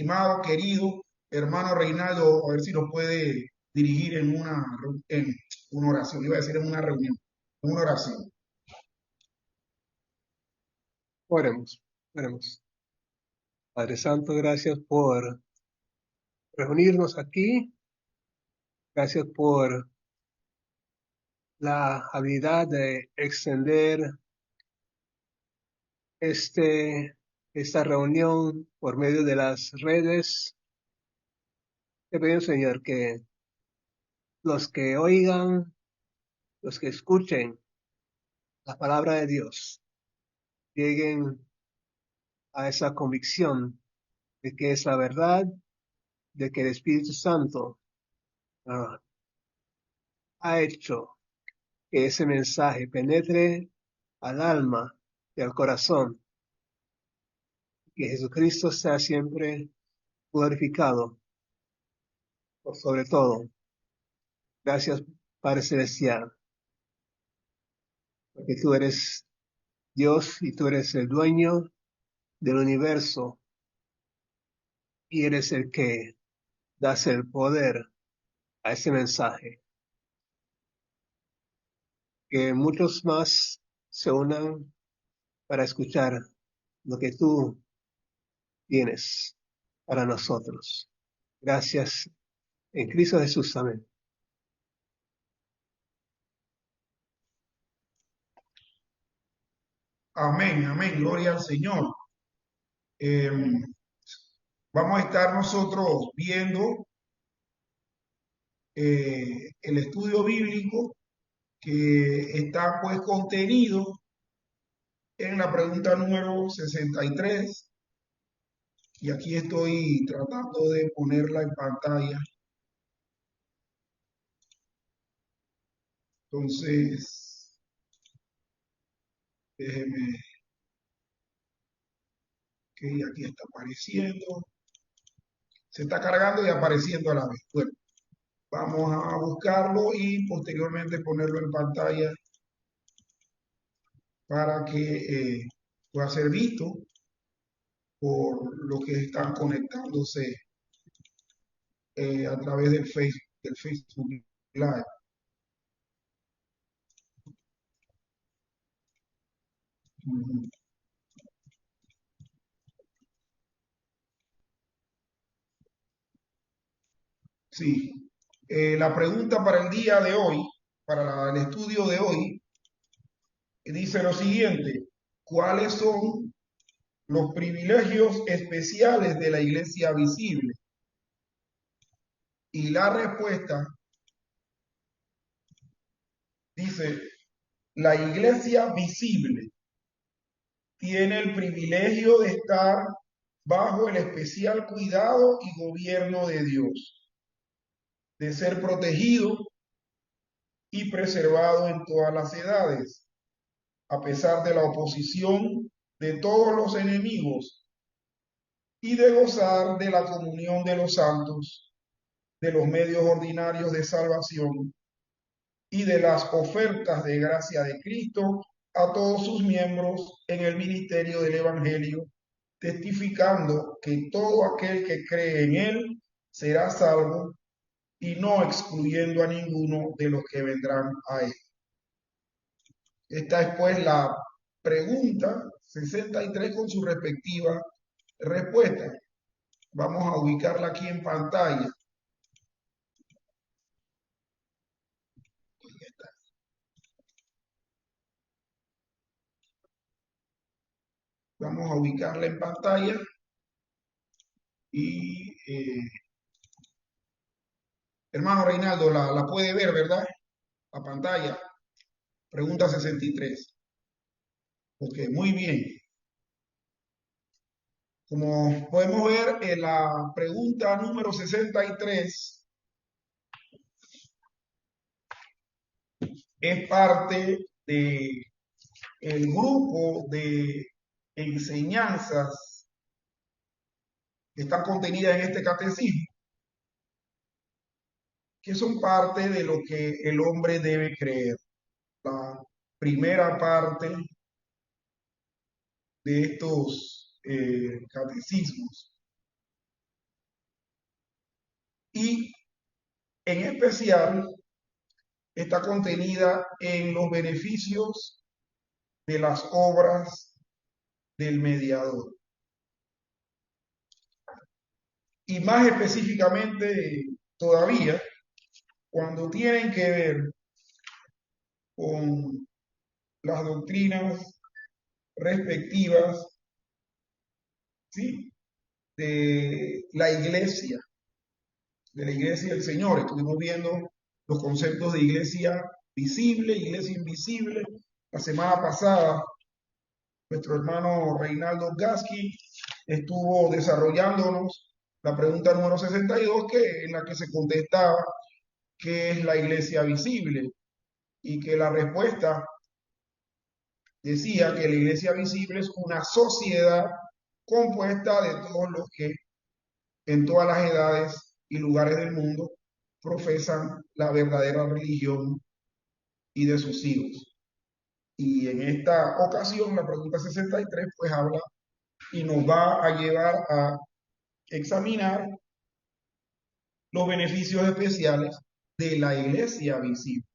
estimado, querido hermano Reinaldo, a ver si nos puede dirigir en una oración, iba a decir en una reunión, en una oración. Oremos, oremos. Padre Santo, gracias por reunirnos aquí. Gracias por la habilidad de extender esta reunión por medio de las redes. Te pido, Señor, que los que oigan, los que escuchen la palabra de Dios, lleguen a esa convicción de que es la verdad, de que el Espíritu Santo ah, ha hecho que ese mensaje penetre al alma y al corazón, que Jesucristo sea siempre glorificado por sobre todo. Gracias, Padre Celestial, porque tú eres Dios y tú eres el dueño del universo y eres el que das el poder a ese mensaje. Que muchos más se unan para escuchar lo que tú tienes para nosotros. Gracias en Cristo Jesús. Amén. Amén, amén, gloria al Señor. Eh, Vamos a estar nosotros viendo el estudio bíblico que está pues contenido en la pregunta número 63 y aquí estoy tratando de ponerla en pantalla. Entonces, déjeme que aquí está apareciendo. Se está cargando y apareciendo a la vez. Bueno, vamos a buscarlo y posteriormente ponerlo en pantalla para que pueda ser visto por los que están conectándose a través del Facebook Live. Sí. La pregunta para el día de hoy, para el estudio de hoy, dice lo siguiente: ¿cuáles son los privilegios especiales de la iglesia visible? Y la respuesta dice: la iglesia visible tiene el privilegio de estar bajo el especial cuidado y gobierno de Dios, de ser protegido y preservado en todas las edades, a pesar de la oposición de todos los enemigos, y de gozar de la comunión de los santos, de los medios ordinarios de salvación y de las ofertas de gracia de Cristo a todos sus miembros en el ministerio del Evangelio, testificando que todo aquel que cree en él será salvo y no excluyendo a ninguno de los que vendrán a él. Esta es pues la pregunta 63 con su respectiva respuesta. Vamos a ubicarla aquí en pantalla. Vamos a ubicarla en pantalla y hermano Reinaldo, la puede ver, ¿verdad? La pantalla. Pregunta 63. Ok, muy bien. Como podemos ver, en la pregunta número 63 es parte de el grupo de enseñanzas que están contenidas en este catecismo, que son parte de lo que el hombre debe creer. La primera parte de estos catecismos y en especial está contenida en los beneficios de las obras del mediador. Y más específicamente todavía, cuando tienen que ver con las doctrinas respectivas, ¿sí?, de la iglesia del Señor. Estuvimos viendo los conceptos de iglesia visible, iglesia invisible. La semana pasada, nuestro hermano Reinaldo Gasky estuvo desarrollándonos la pregunta número 62, en la que se contestaba qué es la iglesia visible, y que la respuesta decía que la iglesia visible es una sociedad compuesta de todos los que en todas las edades y lugares del mundo profesan la verdadera religión y de sus hijos. Y en esta ocasión, la pregunta 63, pues habla y nos va a llevar a examinar los beneficios especiales de la iglesia visible.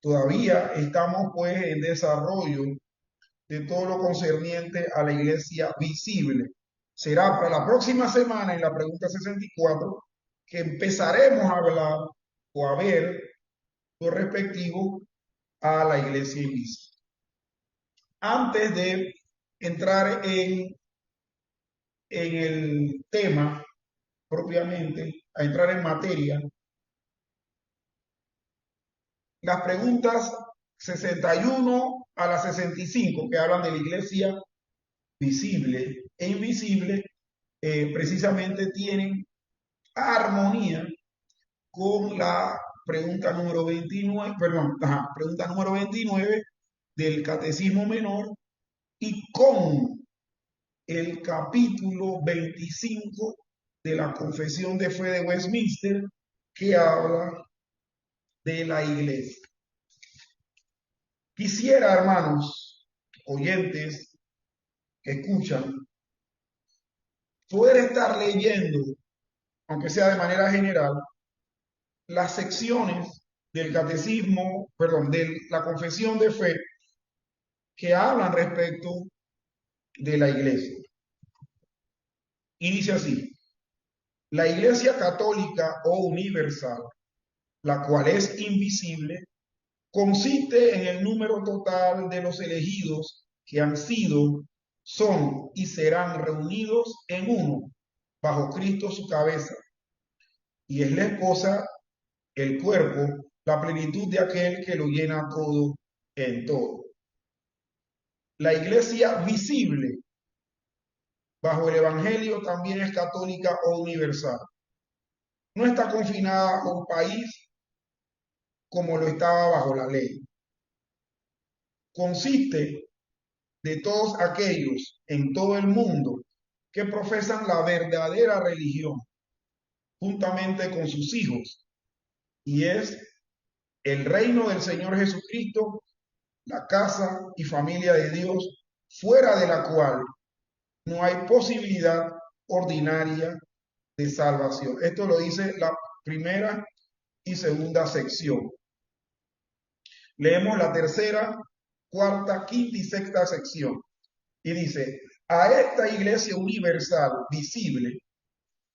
Todavía estamos pues en desarrollo de todo lo concerniente a la iglesia visible. Será para la próxima semana, en la pregunta 64, que empezaremos a hablar o a ver lo respectivo a la iglesia invisible. Antes de entrar en el tema propiamente, a entrar en materia, las preguntas 61 a la 65, que hablan de la iglesia visible e invisible, precisamente tienen armonía con la pregunta número 29, perdón, pregunta número 29 del Catecismo Menor, y con el capítulo 25 de la Confesión de Fe de Westminster, que habla de la iglesia. Quisiera, hermanos, oyentes que escuchan, poder estar leyendo, aunque sea de manera general, las secciones del catecismo, perdón, de la confesión de fe que hablan respecto de la iglesia. Y dice así: la iglesia católica o universal, la cual es invisible, consiste en el número total de los elegidos que han sido, son y serán reunidos en uno, bajo Cristo su cabeza, y es la esposa, el cuerpo, la plenitud de aquel que lo llena todo en todo. La iglesia visible bajo el Evangelio también es católica o universal. No está confinada a un país como lo estaba bajo la ley. Consiste de todos aquellos en todo el mundo que profesan la verdadera religión, juntamente con sus hijos, y es el reino del Señor Jesucristo, la casa y familia de Dios, fuera de la cual no hay posibilidad ordinaria de salvación. Esto lo dice la primera y segunda sección. Leemos la tercera, cuarta, quinta y sexta sección. Y dice: a esta iglesia universal visible,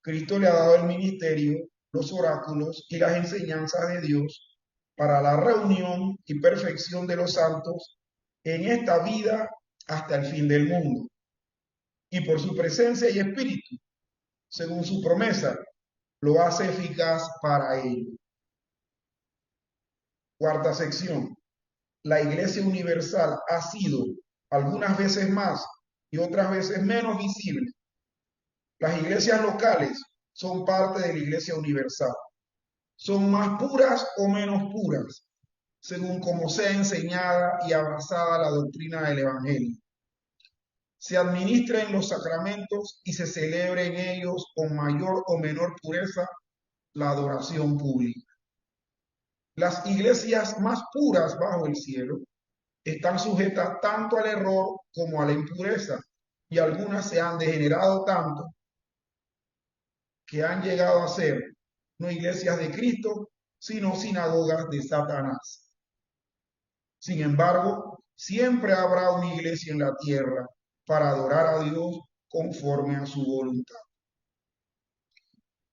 Cristo le ha dado el ministerio, los oráculos y las enseñanzas de Dios para la reunión y perfección de los santos en esta vida hasta el fin del mundo. Y por su presencia y espíritu, según su promesa, lo hace eficaz para ello. Cuarta sección. La iglesia universal ha sido algunas veces más y otras veces menos visible. Las iglesias locales son parte de la iglesia universal. Son más puras o menos puras, según como sea enseñada y abrazada la doctrina del Evangelio. Se administra en los sacramentos y se celebra en ellos con mayor o menor pureza la adoración pública. Las iglesias más puras bajo el cielo están sujetas tanto al error como a la impureza, y algunas se han degenerado tanto que han llegado a ser no iglesias de Cristo, sino sinagogas de Satanás. Sin embargo, siempre habrá una iglesia en la tierra para adorar a Dios conforme a su voluntad.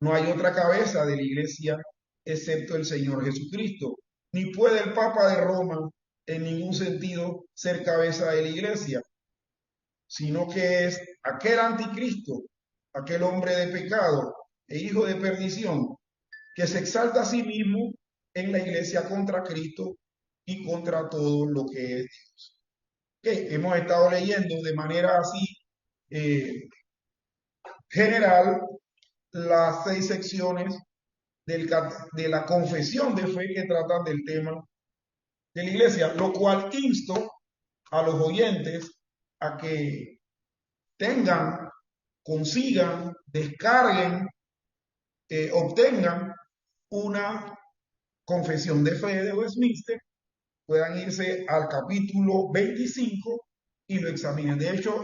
No hay otra cabeza de la iglesia excepto el Señor Jesucristo, ni puede el Papa de Roma en ningún sentido ser cabeza de la iglesia, sino que es aquel anticristo, aquel hombre de pecado e hijo de perdición, que se exalta a sí mismo en la iglesia contra Cristo y contra todo lo que es Dios. Hemos estado leyendo de manera así general las 6 secciones de la confesión de fe que tratan del tema de la iglesia, lo cual insto a los oyentes a que tengan, consigan, descarguen, obtengan una confesión de fe de Westminster, puedan irse al capítulo 25 y lo examinen. De hecho,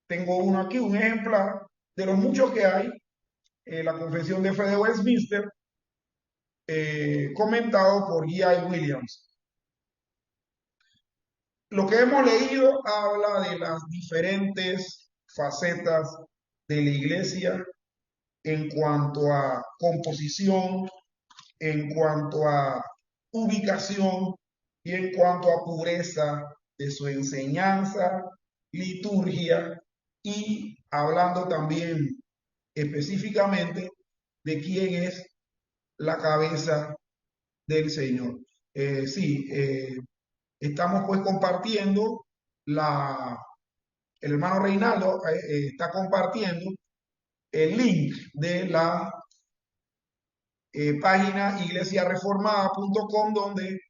tengo uno aquí, un ejemplar de los muchos que hay, la confesión de fe de Westminster, comentado por G.I. Williams. Lo que hemos leído habla de las diferentes facetas de la iglesia en cuanto a composición, en cuanto a ubicación y en cuanto a pureza de su enseñanza, liturgia y hablando también específicamente de quién es la cabeza del Señor. Estamos pues compartiendo el hermano Reinaldo está compartiendo el link de la página iglesiareformada.com, donde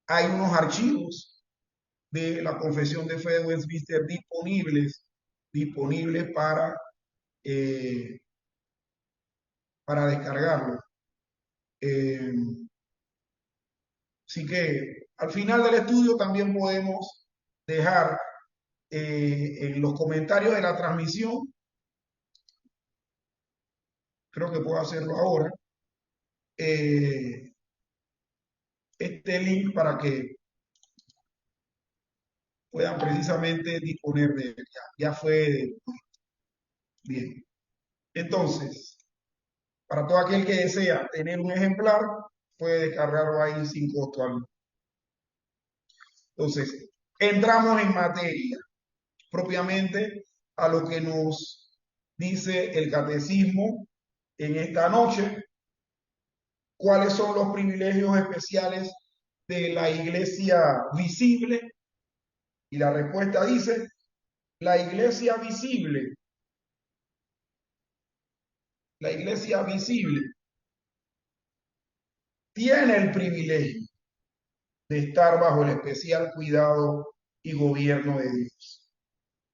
hay unos archivos de la confesión de fe de Westminster disponibles para descargarlo. Así que al final del estudio también podemos dejar en los comentarios de la transmisión, creo que puedo hacerlo ahora, este link para que puedan precisamente disponer de él. Ya fue bien. Entonces, para todo aquel que desea tener un ejemplar, puede descargarlo ahí sin costo alguno. Entonces, entramos en materia, propiamente a lo que nos dice el catecismo en esta noche. ¿Cuáles son los privilegios especiales de la iglesia visible? Y la respuesta dice, la iglesia visible tiene el privilegio de estar bajo el especial cuidado y gobierno de Dios,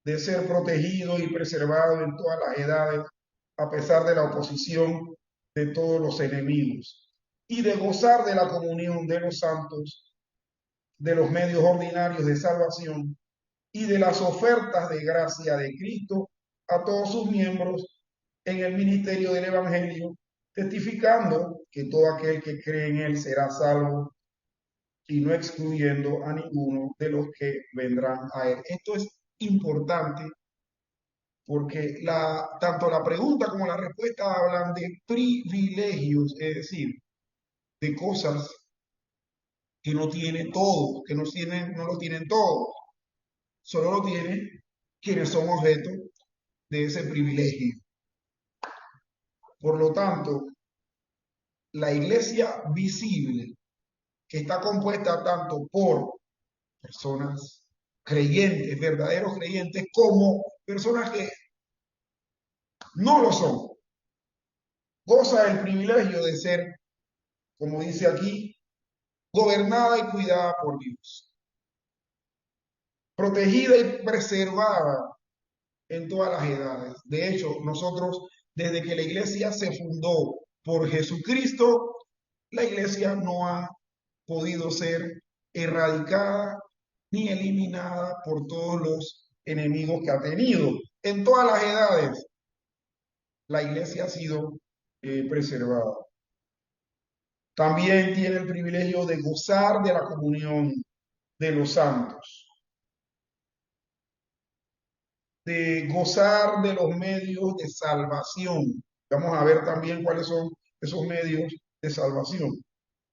de ser protegido y preservado en todas las edades, a pesar de la oposición de todos los enemigos, y de gozar de la comunión de los santos, de los medios ordinarios de salvación y de las ofertas de gracia de Cristo a todos sus miembros en el ministerio del Evangelio, testificando que todo aquel que cree en él será salvo y no excluyendo a ninguno de los que vendrán a él. Esto es importante porque tanto la pregunta como la respuesta hablan de privilegios, es decir, de cosas que no tienen todos, que no lo tienen todos, solo lo tienen quienes son objeto de ese privilegio. Por lo tanto, la iglesia visible, que está compuesta tanto por personas creyentes, verdaderos creyentes, como personas que no lo son, goza del privilegio de ser, como dice aquí, gobernada y cuidada por Dios, protegida y preservada en todas las edades. De hecho, nosotros, desde que la iglesia se fundó por Jesucristo, la iglesia no ha podido ser erradicada ni eliminada por todos los enemigos que ha tenido. En todas las edades, la iglesia ha sido preservada. También tiene el privilegio de gozar de la comunión de los santos, de gozar de los medios de salvación. Vamos a ver también cuáles son esos medios de salvación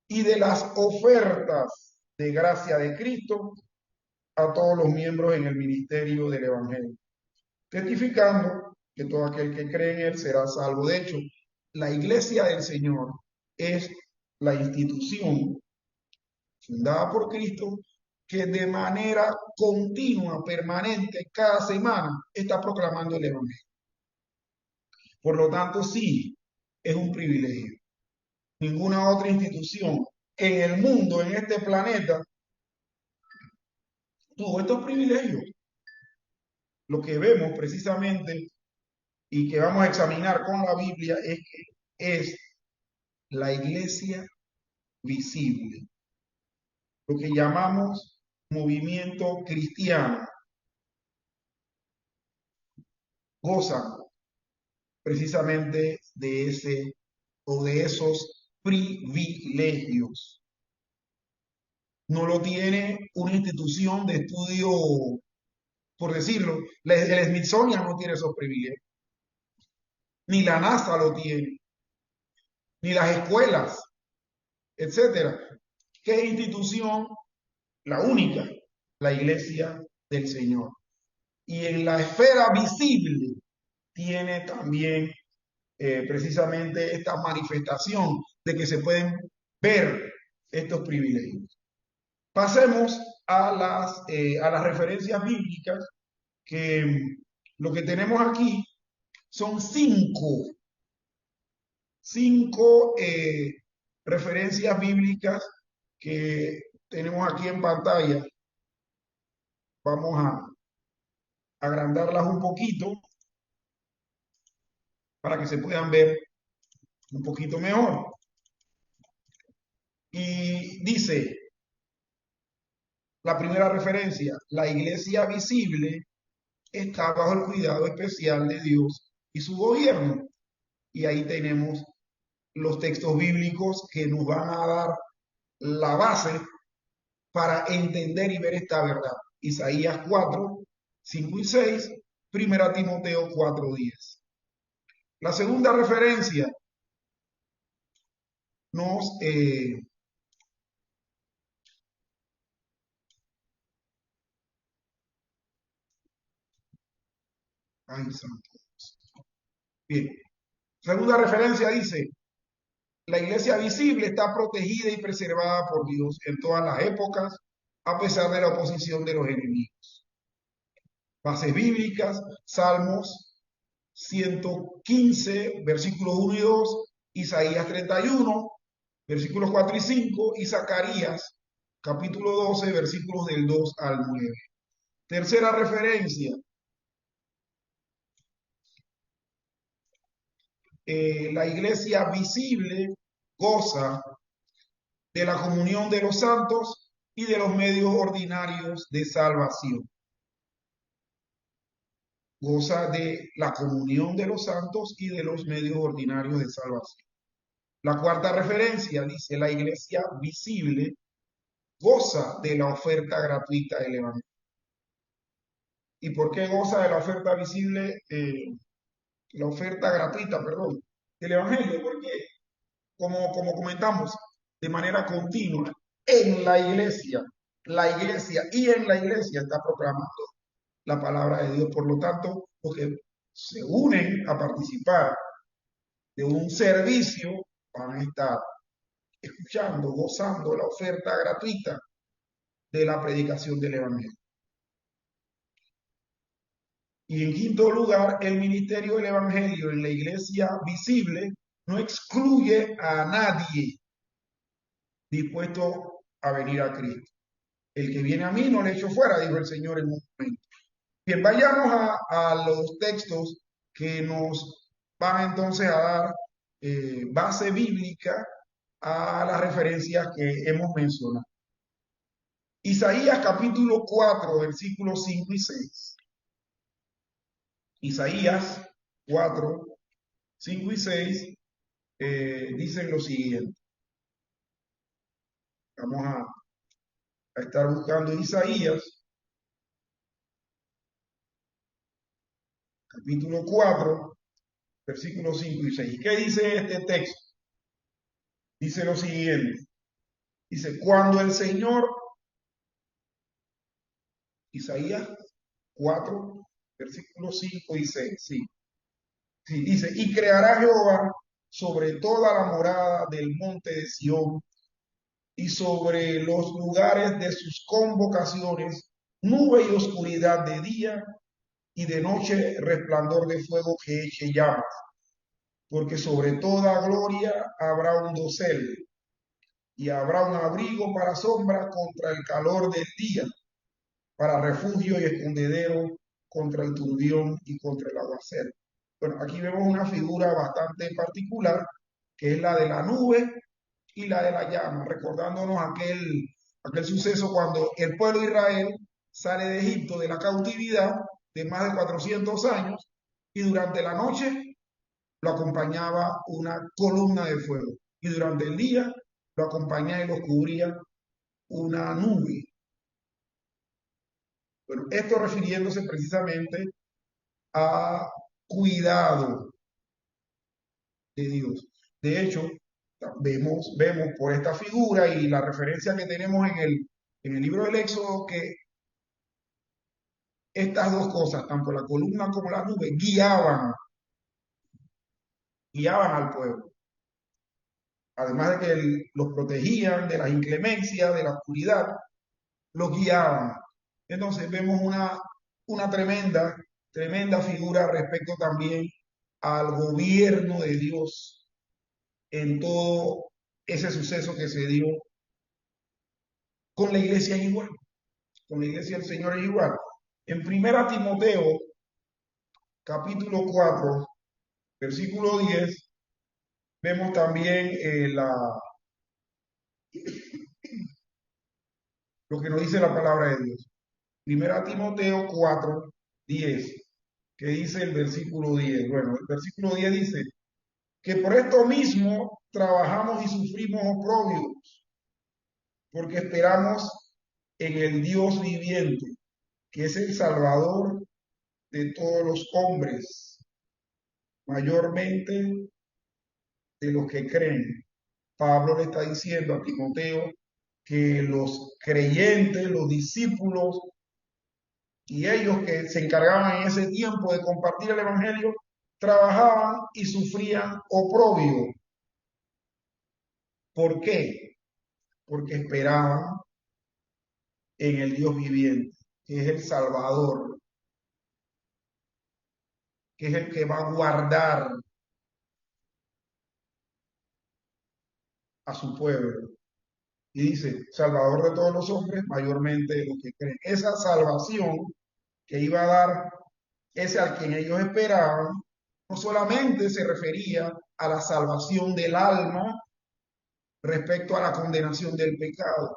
y de las ofertas de gracia de Cristo a todos los miembros en el ministerio del Evangelio, testificando que todo aquel que cree en Él será salvo. De hecho, la iglesia del Señor es la institución fundada por Cristo que de manera continua, permanente, cada semana está proclamando el Evangelio. Por lo tanto, sí, es un privilegio. Ninguna otra institución en el mundo, en este planeta, tuvo estos privilegios. Lo que vemos precisamente y que vamos a examinar con la Biblia es que es la iglesia visible, lo que llamamos movimiento cristiano, gozan precisamente de ese o de esos privilegios. No lo tiene una institución de estudio, por decirlo, el Smithsonian no tiene esos privilegios, ni la NASA lo tiene, ni las escuelas, etcétera. ¿Qué institución? La única, la iglesia del Señor. Y en la esfera visible tiene también precisamente esta manifestación de que se pueden ver estos privilegios. Pasemos a las referencias bíblicas, que lo que tenemos aquí son cinco referencias bíblicas que tenemos aquí en pantalla. Vamos a agrandarlas un poquito para que se puedan ver un poquito mejor. Y dice la primera referencia: la iglesia visible está bajo el cuidado especial de Dios y su gobierno. Y ahí tenemos los textos bíblicos que nos van a dar la base para entender y ver esta verdad. Isaías 4, 5 y 6, Primera Timoteo 4, 10. La segunda referencia nos ay, santo. Bien. Segunda referencia dice: la iglesia visible está protegida y preservada por Dios en todas las épocas, a pesar de la oposición de los enemigos. Bases bíblicas: Salmos 115, versículos 1 y 2, Isaías 31, versículos 4 y 5, y Zacarías, capítulo 12, versículos del 2 al 9. Tercera referencia: la iglesia visible goza de la comunión de los santos y de los medios ordinarios de salvación. Goza de la comunión de los santos y de los medios ordinarios de salvación. La cuarta referencia dice: la iglesia visible goza de la oferta gratuita del Evangelio. ¿Y por qué goza de la oferta visible, la oferta gratuita, perdón, del Evangelio? Porque, como comentamos, de manera continua, en la iglesia y en la iglesia está proclamando la palabra de Dios. Por lo tanto, los que se unen a participar de un servicio van a estar escuchando, gozando la oferta gratuita de la predicación del Evangelio. Y en quinto lugar, el ministerio del Evangelio en la iglesia visible no excluye a nadie dispuesto a venir a Cristo. El que viene a mí no le echo fuera, dijo el Señor en un momento. Bien, vayamos a los textos que nos van entonces a dar base bíblica a las referencias que hemos mencionado. Isaías capítulo 4, versículos 5 y 6. Isaías 4, 5 y 6 dicen lo siguiente. Vamos a estar buscando Isaías, capítulo 4, versículos 5 y 6. ¿Qué dice este texto? Dice lo siguiente. Dice, cuando el Señor, Isaías 4, versículos 5 y 6, sí. Sí, dice, y creará Jehová sobre toda la morada del monte de Sión y sobre los lugares de sus convocaciones, nube y oscuridad de día y de noche resplandor de fuego que eche llamas, porque sobre toda gloria habrá un dosel y habrá un abrigo para sombra contra el calor del día, para refugio y escondedero contra el turbión y contra el aguacero. Bueno, aquí vemos una figura bastante particular, que es la de la nube y la de la llama, recordándonos aquel suceso cuando el pueblo de Israel sale de Egipto de la cautividad de más de 400 años y durante la noche lo acompañaba una columna de fuego y durante el día lo acompañaba y lo cubría una nube. Bueno, esto refiriéndose precisamente a cuidado de Dios. De hecho, vemos por esta figura y la referencia que tenemos en el libro del Éxodo que estas dos cosas, tanto la columna como la nube, guiaban al pueblo. Además de que los protegían de las inclemencias, de la oscuridad, los guiaban. Entonces vemos una tremenda figura respecto también al gobierno de Dios en todo ese suceso que se dio con la iglesia igual, con la iglesia del Señor es igual. En primera Timoteo, capítulo 4, versículo 10, vemos también lo que nos dice la palabra de Dios. Primera Timoteo 4, 10, que dice el versículo 10. Bueno, el versículo 10 dice que por esto mismo trabajamos y sufrimos oprobios, porque esperamos en el Dios viviente, que es el Salvador de todos los hombres, mayormente de los que creen. Pablo le está diciendo a Timoteo que los creyentes, los discípulos y ellos que se encargaban en ese tiempo de compartir el Evangelio, trabajaban y sufrían oprobio. ¿Por qué? Porque esperaban en el Dios viviente, que es el Salvador, que es el que va a guardar a su pueblo. Y dice, Salvador de todos los hombres, mayormente los que creen. Esa salvación que iba a dar ese al quien ellos esperaban, no solamente se refería a la salvación del alma respecto a la condenación del pecado,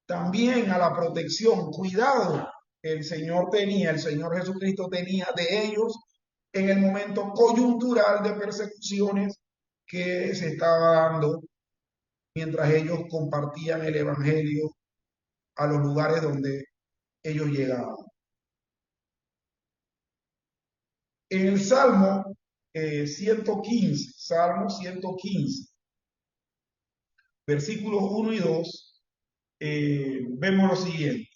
también a la protección, cuidado que el Señor tenía, el Señor Jesucristo tenía de ellos en el momento coyuntural de persecuciones que se estaba dando mientras ellos compartían el Evangelio a los lugares donde ellos llegaban. En el Salmo 115, Salmo 115, versículos 1 y 2, vemos lo siguiente.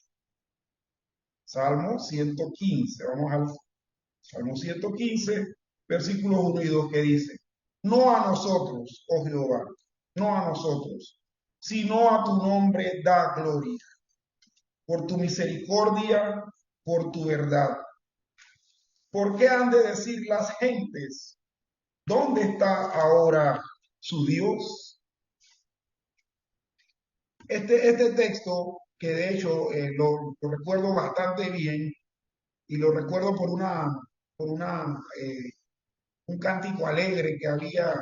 Salmo 115, vamos al Salmo 115, versículos 1 y 2 que dice, no a nosotros, oh Jehová, no a nosotros, sino a tu nombre da gloria, por tu misericordia, por tu verdad. ¿Por qué han de decir las gentes, dónde está ahora su Dios? Este texto, que de hecho lo recuerdo bastante bien, y lo recuerdo por un cántico alegre que había,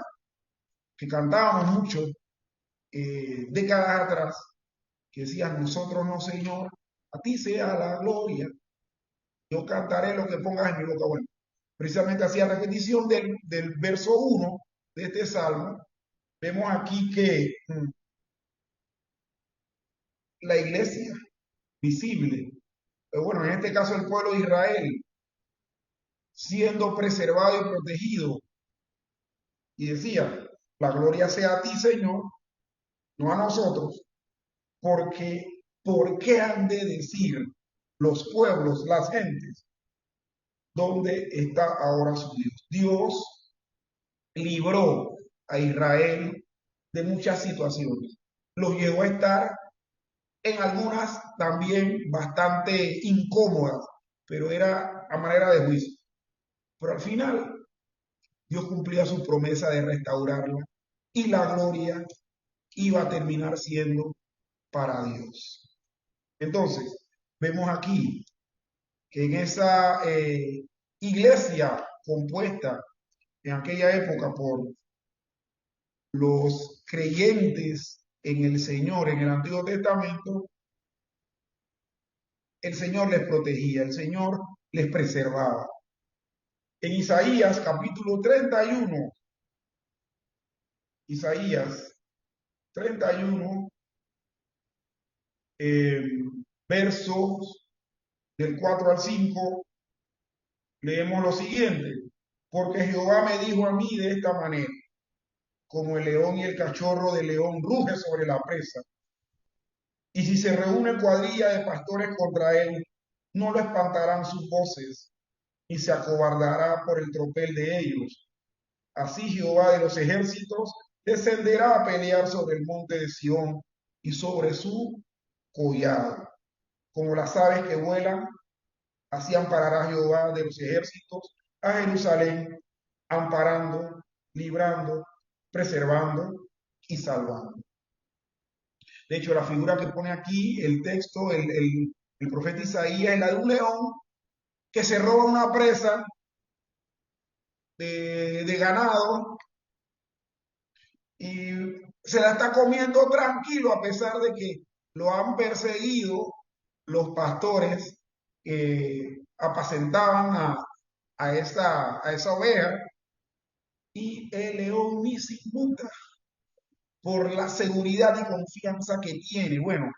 que cantábamos mucho décadas atrás, que decía, nosotros no, Señor, a ti sea la gloria, yo cantaré lo que pongas en mi boca. Bueno, precisamente hacía repetición del verso 1 de este salmo, vemos aquí que la iglesia visible, pero bueno, en este caso el pueblo de Israel, siendo preservado y protegido, y decía, la gloria sea a ti, Señor, no a nosotros, porque ¿por qué han de decir los pueblos, las gentes, dónde está ahora su Dios? Dios libró a Israel de muchas situaciones. Los llevó a estar en algunas también bastante incómodas, pero era a manera de juicio. Pero al final Dios cumplía su promesa de restaurarla y la gloria iba a terminar siendo para Dios. Entonces, vemos aquí que en esa iglesia compuesta en aquella época por los creyentes en el Señor en el Antiguo Testamento, el Señor les protegía, el Señor les preservaba. En Isaías capítulo 31, Isaías 31, eh, versos del 4 al 5, leemos lo siguiente, porque Jehová me dijo a mí de esta manera, como el león y el cachorro de león ruge sobre la presa, y si se reúne cuadrilla de pastores contra él, no lo espantarán sus voces, ni se acobardará por el tropel de ellos. Así Jehová de los ejércitos descenderá a pelear sobre el monte de Sión y sobre su collado. Como las aves que vuelan, así amparará Jehová de los ejércitos a Jerusalén, amparando, librando, preservando y salvando. De hecho, la figura que pone aquí el texto, el profeta Isaías, es la de un león que se roba una presa de ganado y se la está comiendo tranquilo a pesar de que lo han perseguido los pastores que apacentaban a esa oveja y el león ni se inmuta por la seguridad y confianza que tiene. Bueno,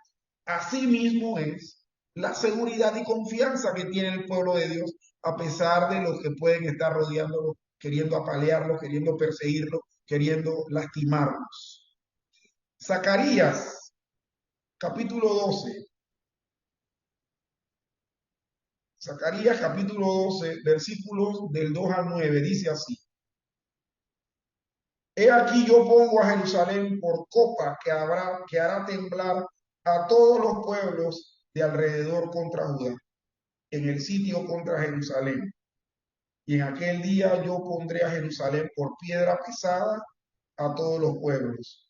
así mismo es la seguridad y confianza que tiene el pueblo de Dios a pesar de los que pueden estar rodeándolo, queriendo apalearlo, queriendo perseguirlo, queriendo lastimarlos. Zacarías, capítulo 12. Zacarías, capítulo 12, versículos del 2 al 9, dice así. He aquí yo pongo a Jerusalén por copa que hará temblar a todos los pueblos de alrededor contra Judá, en el sitio contra Jerusalén. Y en aquel día yo pondré a Jerusalén por piedra pesada a todos los pueblos.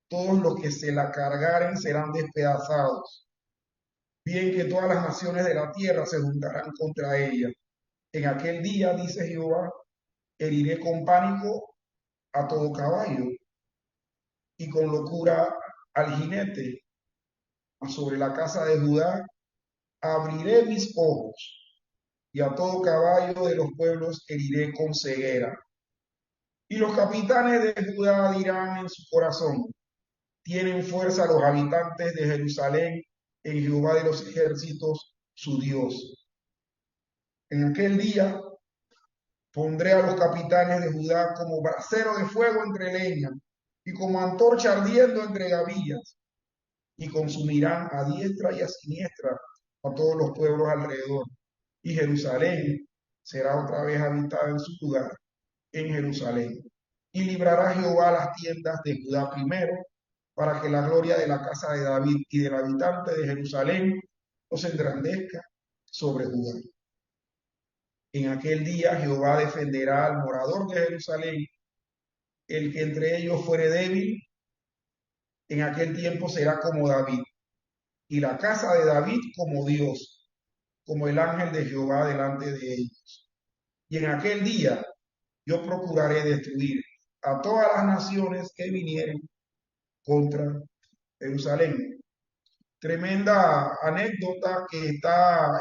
Todos los que se la cargaren serán despedazados. Bien que todas las naciones de la tierra se juntarán contra ella. En aquel día, dice Jehová, heriré con pánico a todo caballo y con locura al jinete. Sobre la casa de Judá abriré mis ojos y a todo caballo de los pueblos heriré con ceguera. Y los capitanes de Judá dirán en su corazón, tienen fuerza los habitantes de Jerusalén en Jehová de los ejércitos, su Dios. En aquel día pondré a los capitanes de Judá como brasero de fuego entre leña y como antorcha ardiendo entre gavillas, y consumirán a diestra y a siniestra a todos los pueblos alrededor. Y Jerusalén será otra vez habitada en su lugar, en Jerusalén. Y librará Jehová las tiendas de Judá primero, para que la gloria de la casa de David y del habitante de Jerusalén no se engrandezca sobre Judá. En aquel día Jehová defenderá al morador de Jerusalén, el que entre ellos fuere débil, en aquel tiempo será como David, y la casa de David como Dios, como el ángel de Jehová delante de ellos. Y en aquel día yo procuraré destruir a todas las naciones que vinieren contra Jerusalén. Tremenda anécdota que está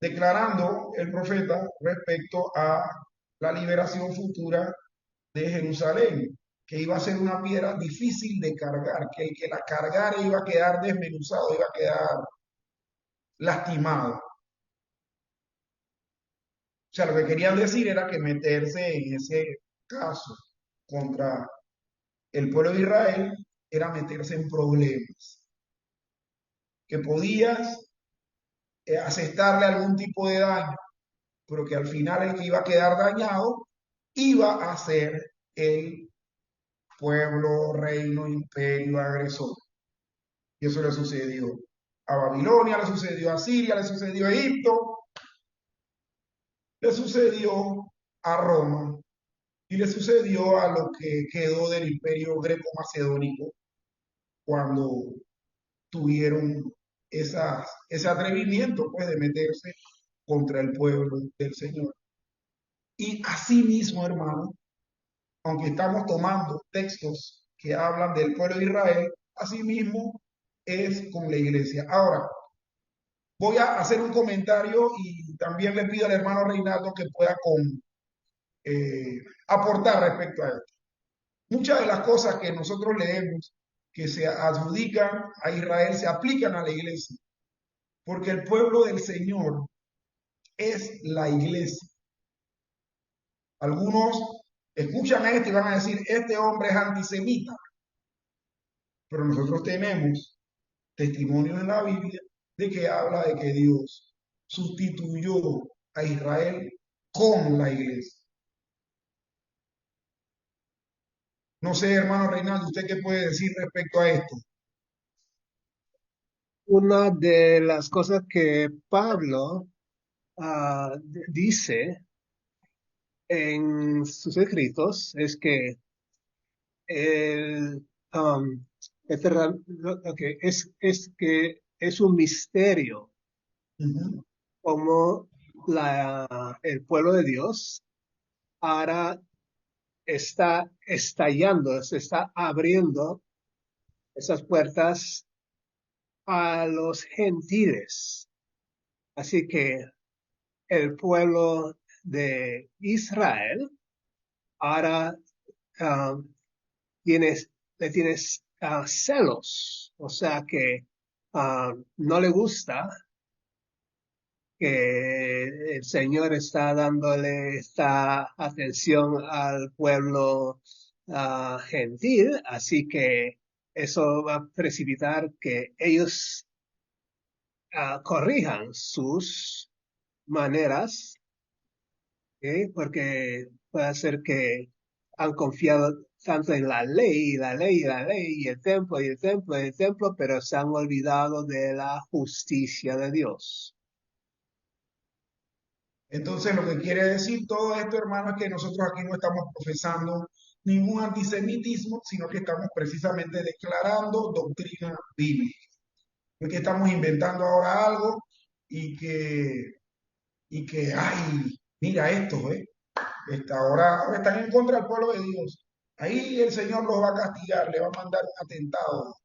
declarando el profeta respecto a la liberación futura de Jerusalén, que iba a ser una piedra difícil de cargar, que el que la cargara iba a quedar desmenuzado, iba a quedar lastimado. O sea, lo que querían decir era que meterse en ese caso contra el pueblo de Israel era meterse en problemas, que podías asestarle algún tipo de daño, pero que al final el que iba a quedar dañado iba a ser el pueblo, reino, imperio agresor. Y eso le sucedió a Babilonia, le sucedió a Siria, le sucedió a Egipto, le sucedió a Roma y le sucedió a lo que quedó del imperio greco-macedónico cuando tuvieron ese atrevimiento pues, de meterse contra el pueblo del Señor. Y así mismo, hermano, aunque estamos tomando textos que hablan del pueblo de Israel, así mismo es con la iglesia. Ahora, voy a hacer un comentario y también le pido al hermano Reinaldo que pueda aportar respecto a esto. Muchas de las cosas que nosotros leemos que se adjudican a Israel se aplican a la iglesia, porque el pueblo del Señor es la iglesia. Algunos escuchan esto y van a decir, este hombre es antisemita, pero nosotros tenemos testimonio en la Biblia de que habla de que Dios sustituyó a Israel con la iglesia. No sé, hermano Reinaldo, ¿usted qué puede decir respecto a esto? Una de las cosas que Pablo dice en sus escritos es que el, um, okay, es que es un misterio Uh -huh, cómo el pueblo de Dios ahora está estallando, se está abriendo esas puertas a los gentiles. Así que el pueblo de Israel ahora um, tienes, le tienes celos, o sea que no le gusta que el Señor está dándole esta atención al pueblo gentil, así que eso va a precipitar que ellos corrijan sus maneras, ¿sí? Porque puede ser que han confiado tanto en la ley, y la ley, y la ley, y el templo, y el templo, y el templo, pero se han olvidado de la justicia de Dios. Entonces, lo que quiere decir todo esto, hermano, es que nosotros aquí no estamos profesando ningún antisemitismo, sino que estamos precisamente declarando doctrina bíblica. No es que estamos inventando ahora algo y que, ay, mira esto, ¿eh? Ahora están en contra del pueblo de Dios. Ahí el Señor los va a castigar, le va a mandar un atentado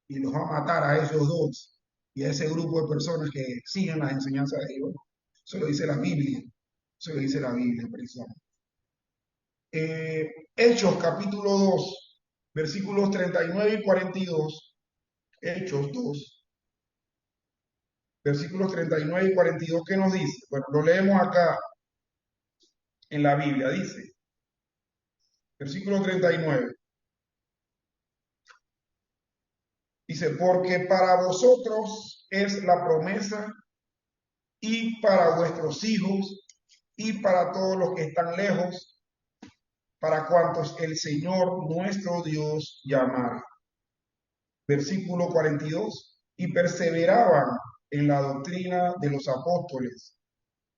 y los va a matar a esos dos y a ese grupo de personas que siguen las enseñanzas de Dios. Eso lo dice la Biblia. Eso lo dice la Biblia, precisamente. Hechos capítulo 2, versículos 39 y 42. Hechos 2, versículos 39 y 42, ¿qué nos dice? Bueno, lo leemos acá en la Biblia. Dice, versículo 39. Dice, porque para vosotros es la promesa y para vuestros hijos y para todos los que están lejos, para cuantos el Señor nuestro Dios llamare. Versículo 42. Y perseveraban en la doctrina de los apóstoles,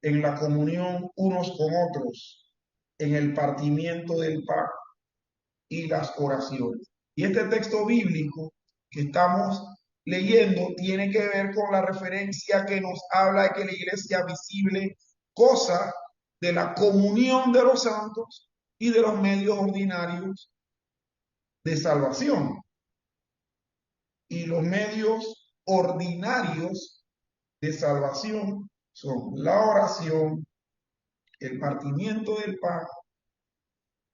en la comunión unos con otros, en el partimiento del pan y las oraciones. Y este texto bíblico que estamos leyendo tiene que ver con la referencia que nos habla de que la iglesia visible goza de la comunión de los santos y de los medios ordinarios de salvación. Y los medios ordinarios de salvación son la oración, el partimiento del pan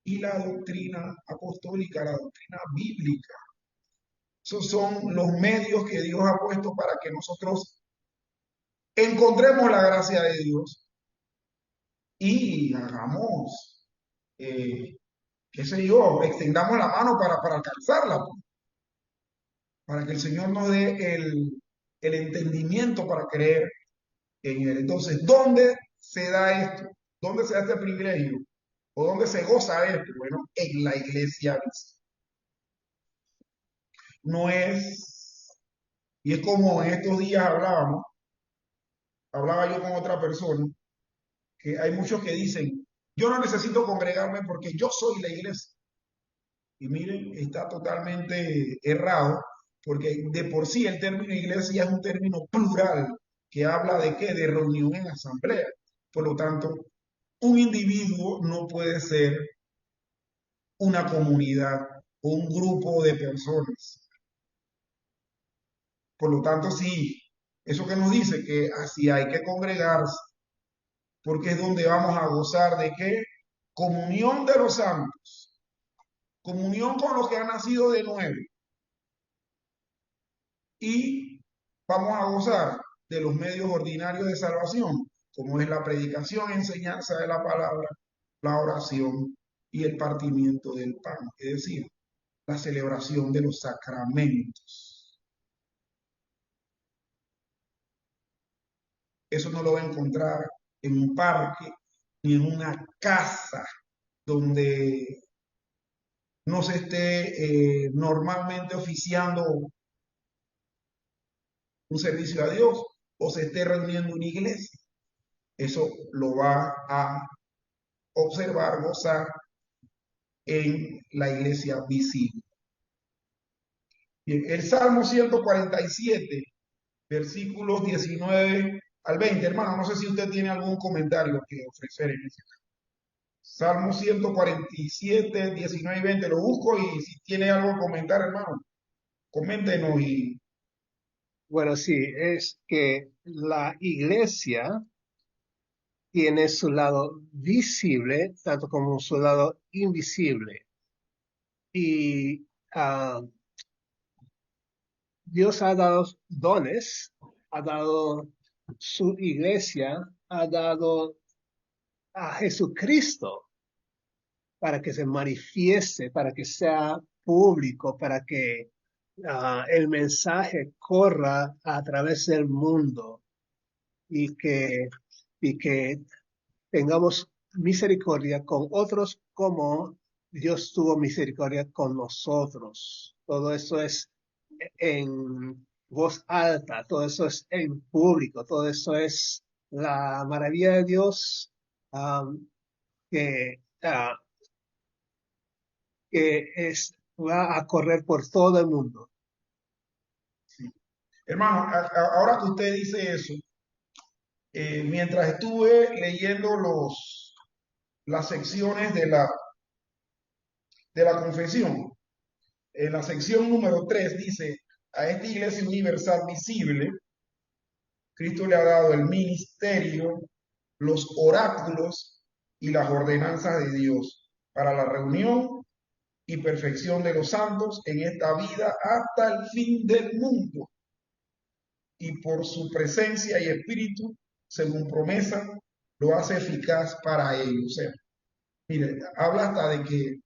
y la doctrina apostólica, la doctrina bíblica. Esos son los medios que Dios ha puesto para que nosotros encontremos la gracia de Dios y hagamos, qué sé yo, extendamos la mano para alcanzarla, pues, para que el Señor nos dé el entendimiento para creer en Él. Entonces, ¿dónde se da esto? ¿Dónde se da este privilegio? ¿O dónde se goza de esto? Bueno, en la iglesia. No es, y es como en estos días hablaba yo con otra persona, que hay muchos que dicen, yo no necesito congregarme porque yo soy la iglesia. Y miren, está totalmente errado, porque de por sí el término iglesia es un término plural, que habla de qué, de reunión en asamblea. Por lo tanto, un individuo no puede ser una comunidad o un grupo de personas. Por lo tanto, sí, eso que nos dice que así hay que congregarse, porque es donde vamos a gozar de qué? Comunión de los santos, comunión con los que han nacido de nuevo y vamos a gozar de los medios ordinarios de salvación, como es la predicación, enseñanza de la palabra, la oración y el partimiento del pan, es decir, la celebración de los sacramentos. Eso no lo va a encontrar en un parque ni en una casa donde no se esté normalmente oficiando un servicio a Dios o se esté reuniendo una iglesia. Eso lo va a observar, gozar en la iglesia visible. Bien, el Salmo 147, versículos 19 al 20. Hermano, no sé si usted tiene algún comentario que ofrecer en ese caso. Salmo 147, 19 y 20. Lo busco y si tiene algo que comentar, hermano, coméntenos y Bueno, sí, es que la iglesia tiene su lado visible, tanto como su lado invisible. Y Dios ha dado dones, ha dado su iglesia, ha dado a Jesucristo para que se manifieste, para que sea público, para que el mensaje corra a través del mundo y y que tengamos misericordia con otros como Dios tuvo misericordia con nosotros. Todo eso es en voz alta, todo eso es en público, todo eso es la maravilla de Dios um, que, uh, va a correr por todo el mundo. sí. Hermano, ahora que usted dice eso, mientras estuve leyendo las secciones de la confesión, en la sección número 3 dice, a esta iglesia universal visible, Cristo le ha dado el ministerio, los oráculos y las ordenanzas de Dios para la reunión y perfección de los santos en esta vida hasta el fin del mundo. Y por su presencia y espíritu, según promesa, lo hace eficaz para ellos. O sea, mire, habla hasta de que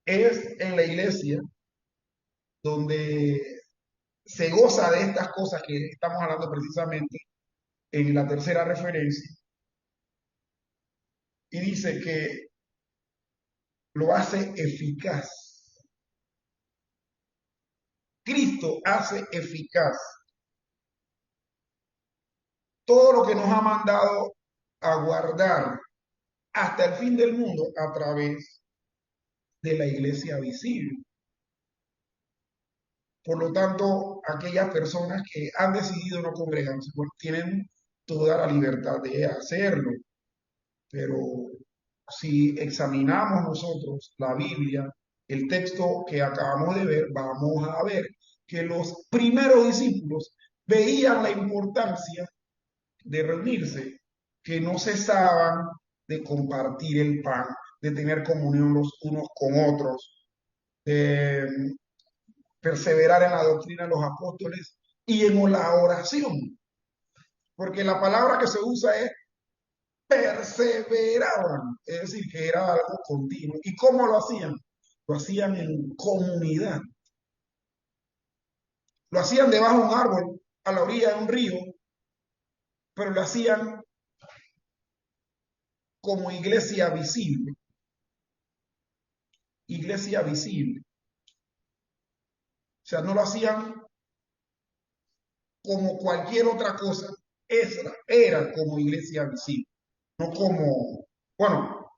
es en la iglesia donde se goza de estas cosas que estamos hablando precisamente en la tercera referencia, y dice que lo hace eficaz. Cristo hace eficaz todo lo que nos ha mandado a guardar hasta el fin del mundo a través de la iglesia visible. Por lo tanto, aquellas personas que han decidido no congregarse, pues tienen toda la libertad de hacerlo. Pero si examinamos nosotros la Biblia, el texto que acabamos de ver, vamos a ver que los primeros discípulos veían la importancia de reunirse, que no cesaban de compartir el pan, de tener comunión los unos con otros, de perseverar en la doctrina de los apóstoles y en la oración. Porque la palabra que se usa es perseveraban, es decir, que era algo continuo. ¿Y cómo lo hacían? Lo hacían en comunidad. Lo hacían debajo de un árbol, a la orilla de un río, pero lo hacían como iglesia visible. Iglesia visible. O sea, no lo hacían como cualquier otra cosa. Era como iglesia visible. No como, bueno,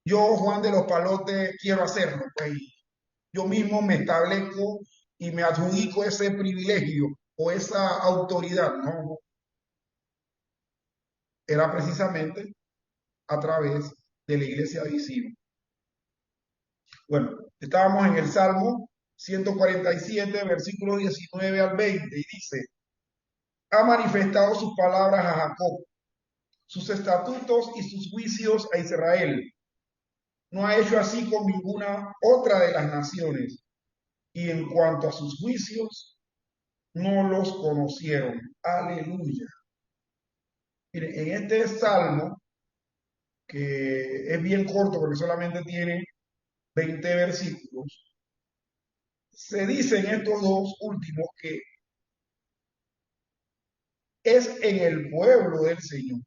yo, Juan de los Palotes, quiero hacerlo. Pues, yo mismo me establezco y me adjudico ese privilegio o esa autoridad. No, era precisamente a través de la iglesia visible. Bueno, estábamos en el Salmo 147, versículo 19 al 20, y dice, ha manifestado sus palabras a Jacob, sus estatutos y sus juicios a Israel. No ha hecho así con ninguna otra de las naciones. Y en cuanto a sus juicios, no los conocieron. Aleluya. Mire, en este salmo, que es bien corto porque solamente tiene 20 versículos, se dice en estos dos últimos que es en el pueblo del Señor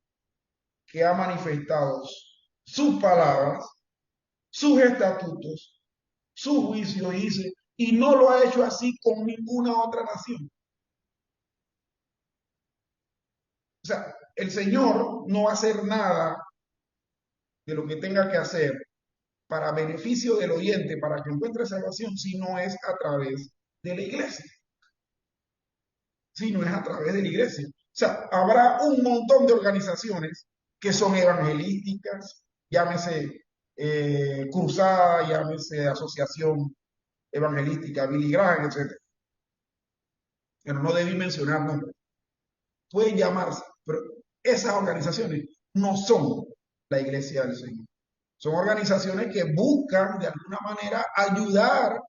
que ha manifestado sus palabras, sus estatutos, sus juicios, dice, y no lo ha hecho así con ninguna otra nación. O sea, el Señor no va a hacer nada de lo que tenga que hacer para beneficio del oyente, para que encuentre salvación, si no es a través de la iglesia. Si no es a través de la iglesia. O sea, habrá un montón de organizaciones que son evangelísticas, llámese Cruzada, llámese Asociación Evangelística Billy Graham, etc. Pero no debí mencionar nombres. Pueden llamarse, pero esas organizaciones no son la iglesia del Señor. Son organizaciones que buscan de alguna manera ayudar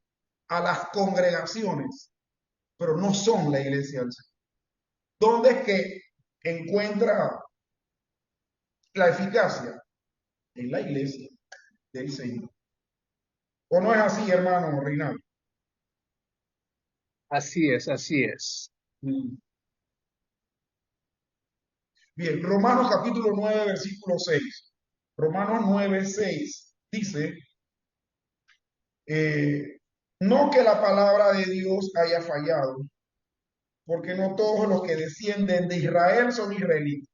a las congregaciones, pero no son la iglesia del Señor. ¿Dónde es que encuentra la eficacia? En la iglesia del Señor. ¿O no es así, hermano Reinaldo? Así es, así es. Bien, Romanos capítulo 9, versículo 6. Romanos 9, 6 dice, no que la palabra de Dios haya fallado, porque no todos los que descienden de Israel son israelitas.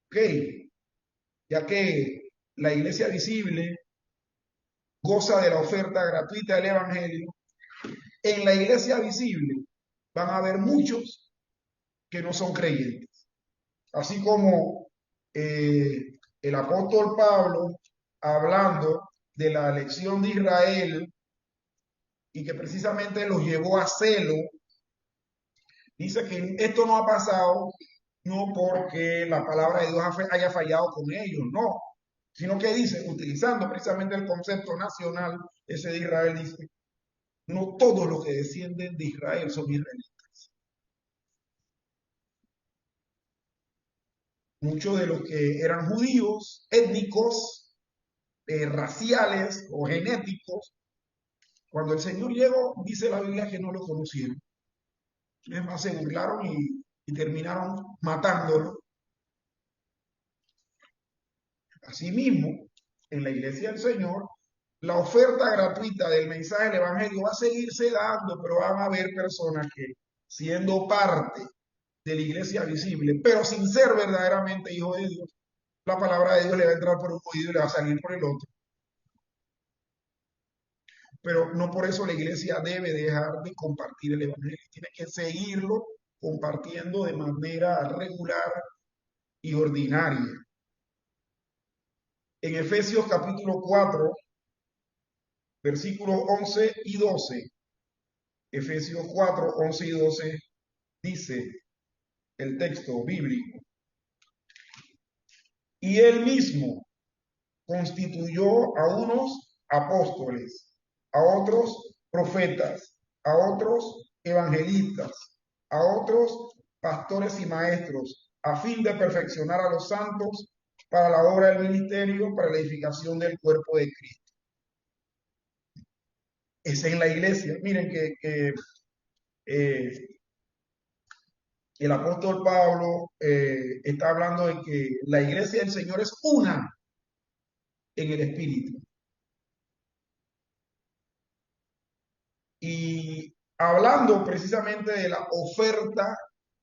Ok, ya que la iglesia visible goza de la oferta gratuita del Evangelio, en la iglesia visible van a haber muchos que no son creyentes. Así como el apóstol Pablo, hablando de la elección de Israel y que precisamente los llevó a celo, dice que esto no ha pasado no porque la palabra de Dios haya fallado con ellos, no, sino que dice, utilizando precisamente el concepto nacional, ese de Israel, dice, no todos los que descienden de Israel son israelitas. Muchos de los que eran judíos, étnicos, raciales o genéticos, cuando el Señor llegó, dice la Biblia que no lo conocieron. Es más, se burlaron y terminaron matándolo. Asimismo, en la iglesia del Señor, la oferta gratuita del mensaje del Evangelio va a seguirse dando, pero van a haber personas que, siendo parte de la iglesia visible, pero sin ser verdaderamente hijo de Dios, la palabra de Dios le va a entrar por un oído y le va a salir por el otro. Pero no por eso la iglesia debe dejar de compartir el Evangelio, tiene que seguirlo compartiendo de manera regular y ordinaria. En Efesios capítulo 4, versículos 11 y 12, Efesios 4, 11 y 12, dice el texto bíblico, Y él mismo constituyó a unos apóstoles, a otros profetas, a otros evangelistas, a otros pastores y maestros, a fin de perfeccionar a los santos para la obra del ministerio, para la edificación del cuerpo de Cristo. Es en la iglesia. Miren que el apóstol Pablo está hablando de que la iglesia del Señor es una en el Espíritu. Y hablando precisamente de la oferta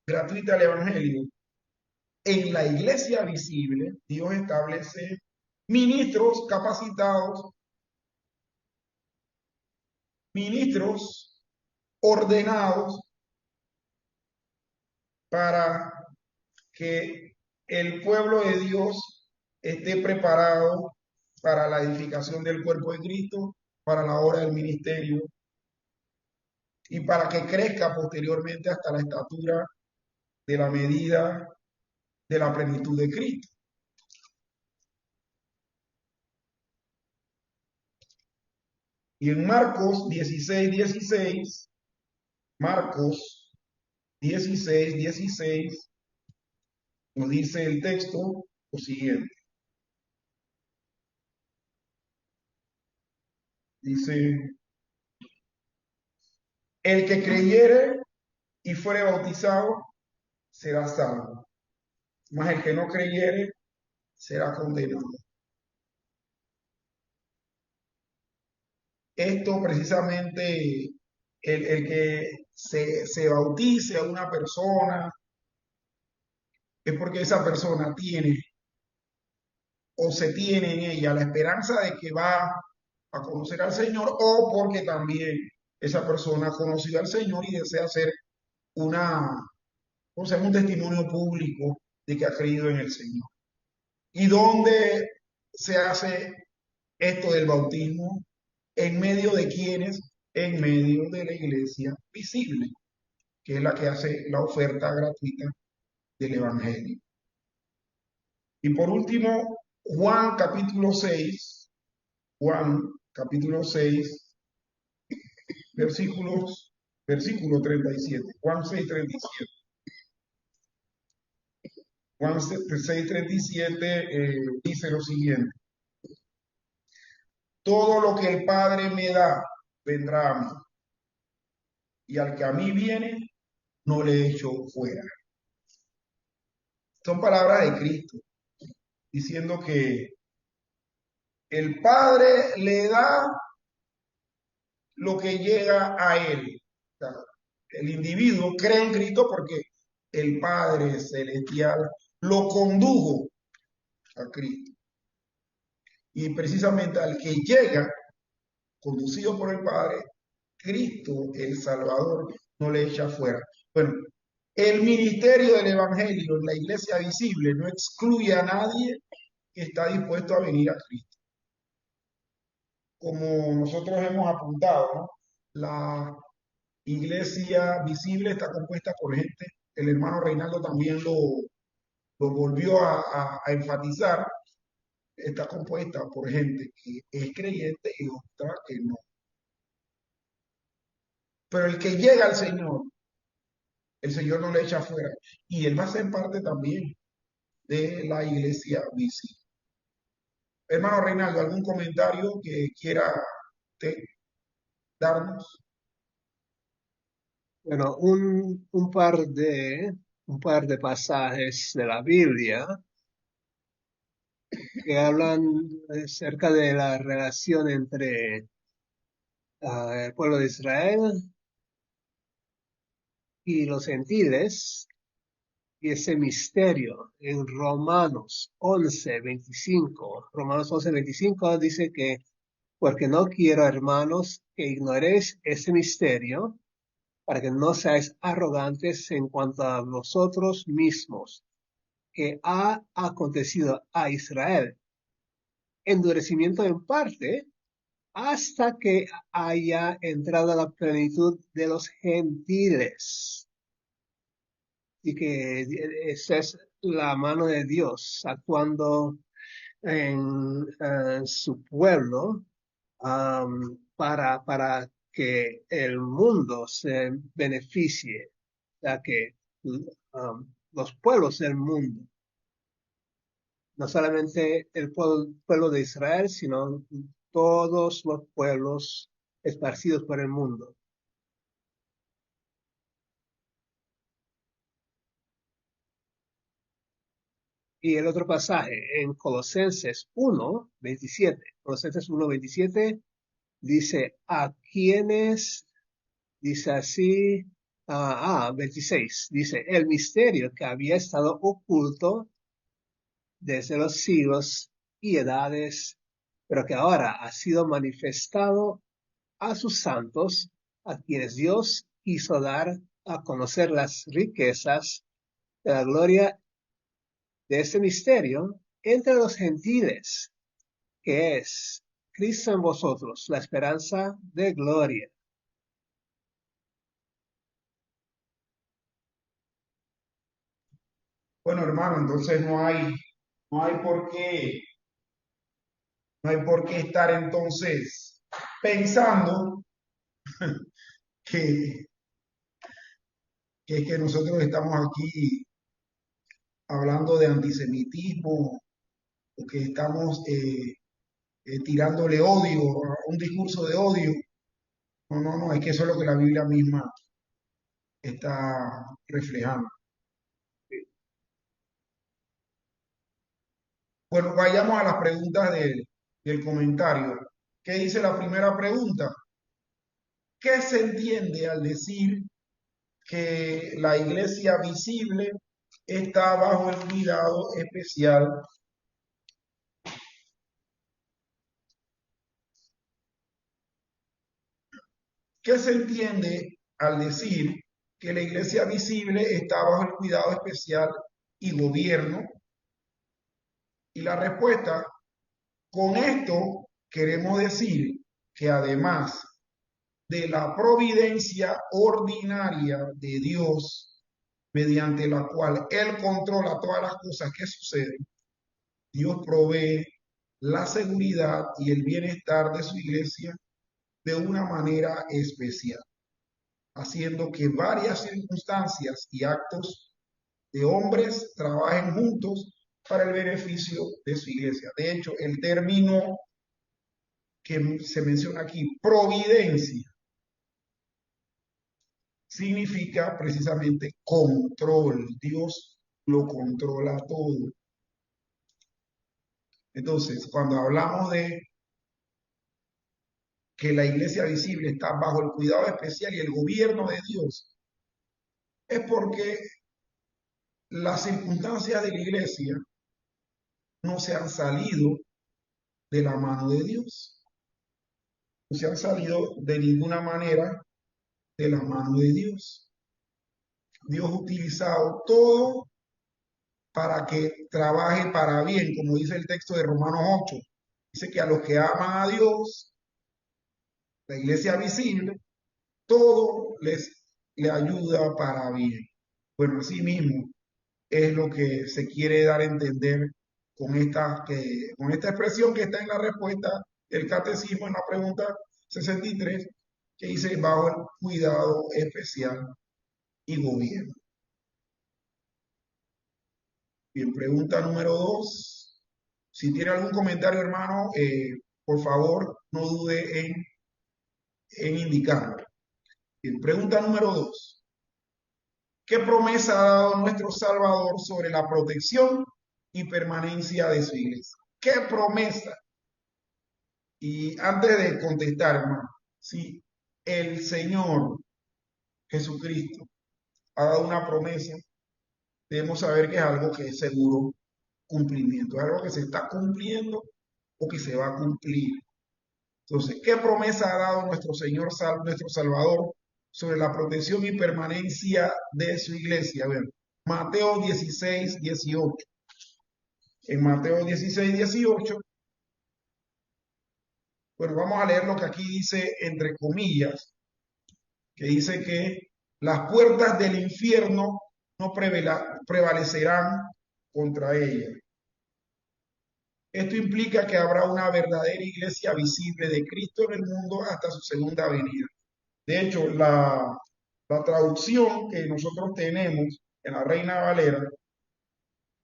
gratuita del Evangelio, en la iglesia visible, Dios establece ministros capacitados, ministros ordenados para que el pueblo de Dios esté preparado para la edificación del cuerpo de Cristo, para la obra del ministerio y para que crezca posteriormente hasta la estatura de la medida de la plenitud de Cristo. Y en Marcos 16:16, Marcos 16:16, nos dice el texto lo siguiente. Dice, el que creyere y fuere bautizado será salvo, mas el que no creyere será condenado. Esto precisamente, el que se bautice a una persona, es porque esa persona tiene o se tiene en ella la esperanza de que va a conocer al Señor, o porque también esa persona ha conocido al Señor y desea hacer una, o sea, un testimonio público de que ha creído en el Señor. ¿Y dónde se hace esto del bautismo? ¿En medio de quiénes? En medio de la iglesia visible, que es la que hace la oferta gratuita del Evangelio. Y por último, Juan capítulo 6, Juan capítulo 6, versículo 37. Juan 6:37. Juan 6:37 dice lo siguiente: todo lo que el Padre me da vendrá a mí, y al que a mí viene no le echo fuera. Son palabras de Cristo, diciendo que el Padre le da lo que llega a él. O sea, el individuo cree en Cristo porque el Padre Celestial lo condujo a Cristo. Y precisamente al que llega, conducido por el Padre, Cristo, el Salvador, no le echa fuera. Bueno, el ministerio del Evangelio en la iglesia visible no excluye a nadie que está dispuesto a venir a Cristo. Como nosotros hemos apuntado, ¿no? La iglesia visible está compuesta por gente, el hermano Reinaldo también lo volvió a enfatizar, está compuesta por gente que es creyente y otra que no. Pero el que llega al Señor, el Señor no le echa fuera. Y él va a ser parte también de la iglesia visible. Hermano Reinaldo, ¿algún comentario que quiera usted darnos? Bueno, un par de pasajes de la Biblia que hablan acerca de la relación entre el pueblo de Israel y los gentiles y ese misterio en Romanos 11:25. Romanos 11:25 dice que, porque no quiero, hermanos, que ignoréis ese misterio, para que no seáis arrogantes en cuanto a vosotros mismos, que ha acontecido a Israel endurecimiento en parte hasta que haya entrado a la plenitud de los gentiles. Y que esa es la mano de Dios actuando en su pueblo para que el mundo se beneficie, o sea, que los pueblos del mundo, no solamente el pueblo de Israel, sino todos los pueblos esparcidos por el mundo. Y el otro pasaje en Colosenses 1:27, Colosenses 1:27 dice, a quienes, dice así, 26, dice, el misterio que había estado oculto desde los siglos y edades, pero que ahora ha sido manifestado a sus santos, a quienes Dios quiso dar a conocer las riquezas de la gloria de ese misterio entre los gentiles, que es Cristo en vosotros, la esperanza de gloria. Bueno, hermano, entonces no hay por qué, no hay por qué estar entonces pensando que, que nosotros estamos aquí hablando de antisemitismo o que estamos tirándole odio, un discurso de odio. No, no, no, es que eso es lo que la Biblia misma está reflejando. Bueno, vayamos a las preguntas del comentario. ¿Qué dice la primera pregunta? ¿Qué se entiende al decir que la iglesia visible está bajo el cuidado especial? ¿Qué se entiende al decir que la iglesia visible está bajo el cuidado especial y gobierno? Y la respuesta, con esto queremos decir que además de la providencia ordinaria de Dios, mediante la cual Él controla todas las cosas que suceden, Dios provee la seguridad y el bienestar de su iglesia de una manera especial, haciendo que varias circunstancias y actos de hombres trabajen juntos para el beneficio de su iglesia. De hecho, el término que se menciona aquí, providencia, significa precisamente control. Dios lo controla todo. Entonces, cuando hablamos de que la iglesia visible está bajo el cuidado especial y el gobierno de Dios, es porque las circunstancias de la iglesia no se han salido de la mano de Dios, no se han salido de ninguna manera de la mano de Dios. Dios ha utilizado todo para que trabaje para bien, como dice el texto de Romanos 8. Dice que a los que aman a Dios, la iglesia visible, todo le ayuda para bien. Bueno, así mismo es lo que se quiere dar a entender con esta expresión que está en la respuesta del catecismo en la pregunta 63, que dice bajo el cuidado especial y gobierno. Bien, pregunta número 2. Si tiene algún comentario, hermano, por favor, no dude en indicarlo. Bien, pregunta número 2. ¿Qué promesa ha dado nuestro Salvador sobre la protección y permanencia de su iglesia? ¿Qué promesa? Y antes de contestar, hermano, si el Señor Jesucristo ha dado una promesa, debemos saber que es algo que es seguro cumplimiento, es algo que se está cumpliendo o que se va a cumplir. Entonces, ¿qué promesa ha dado nuestro Señor, nuestro Salvador, sobre la protección y permanencia de su iglesia? A ver, Mateo 16:18. En Mateo 16:18, bueno, vamos a leer lo que aquí dice entre comillas, que dice que las puertas del infierno no prevalecerán contra ella. Esto implica que habrá una verdadera iglesia visible de Cristo en el mundo hasta su segunda venida. De hecho, la traducción que nosotros tenemos en la Reina Valera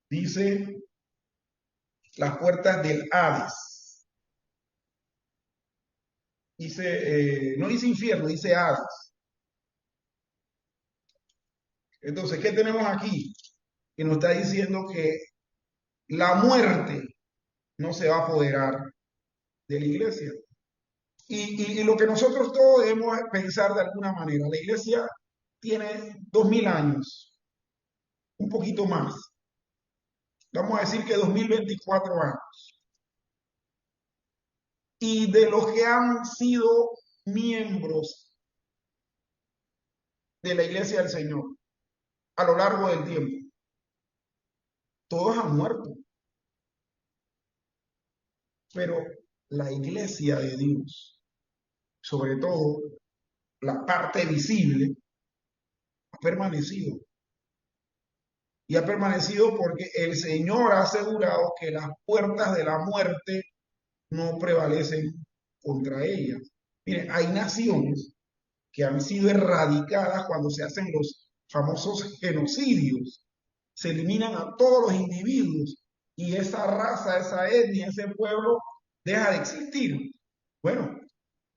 dice las puertas del Hades. Dice, no dice infierno, dice Hades. Entonces, ¿qué tenemos aquí? Que nos está diciendo que la muerte no se va a apoderar de la iglesia. Y lo que nosotros todos debemos pensar de alguna manera, la iglesia tiene 2000 años, un poquito más. Vamos a decir que 2024 años. Y de los que han sido miembros de la iglesia del Señor a lo largo del tiempo, todos han muerto. Pero la iglesia de Dios, sobre todo la parte visible, ha permanecido. Y ha permanecido porque el Señor ha asegurado que las puertas de la muerte no prevalecen contra ellas. Miren, hay naciones que han sido erradicadas cuando se hacen los famosos genocidios. Se eliminan a todos los individuos y esa raza, esa etnia, ese pueblo deja de existir. Bueno,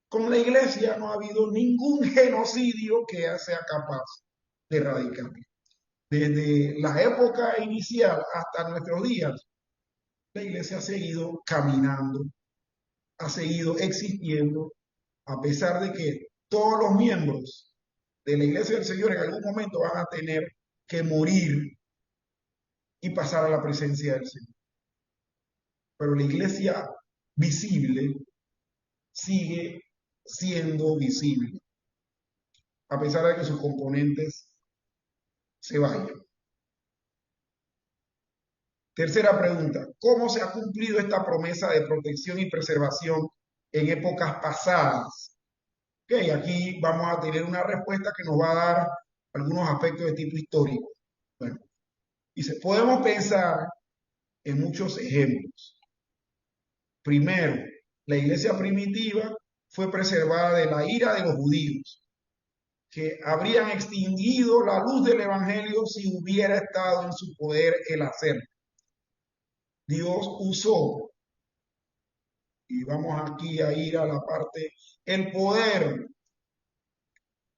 con la iglesia no ha habido ningún genocidio que sea capaz de erradicar. Desde la época inicial hasta nuestros días, la iglesia ha seguido caminando, ha seguido existiendo, a pesar de que todos los miembros de la iglesia del Señor en algún momento van a tener que morir y pasar a la presencia del Señor. Pero la iglesia visible sigue siendo visible, a pesar de que sus componentes se vayan. Tercera pregunta, ¿cómo se ha cumplido esta promesa de protección y preservación en épocas pasadas? Ok, aquí vamos a tener una respuesta que nos va a dar algunos aspectos de tipo histórico. Bueno, dice, podemos pensar en muchos ejemplos. Primero, la iglesia primitiva fue preservada de la ira de los judíos, que habrían extinguido la luz del evangelio si hubiera estado en su poder el hacerlo. Dios usó, y vamos aquí a ir a la parte, el poder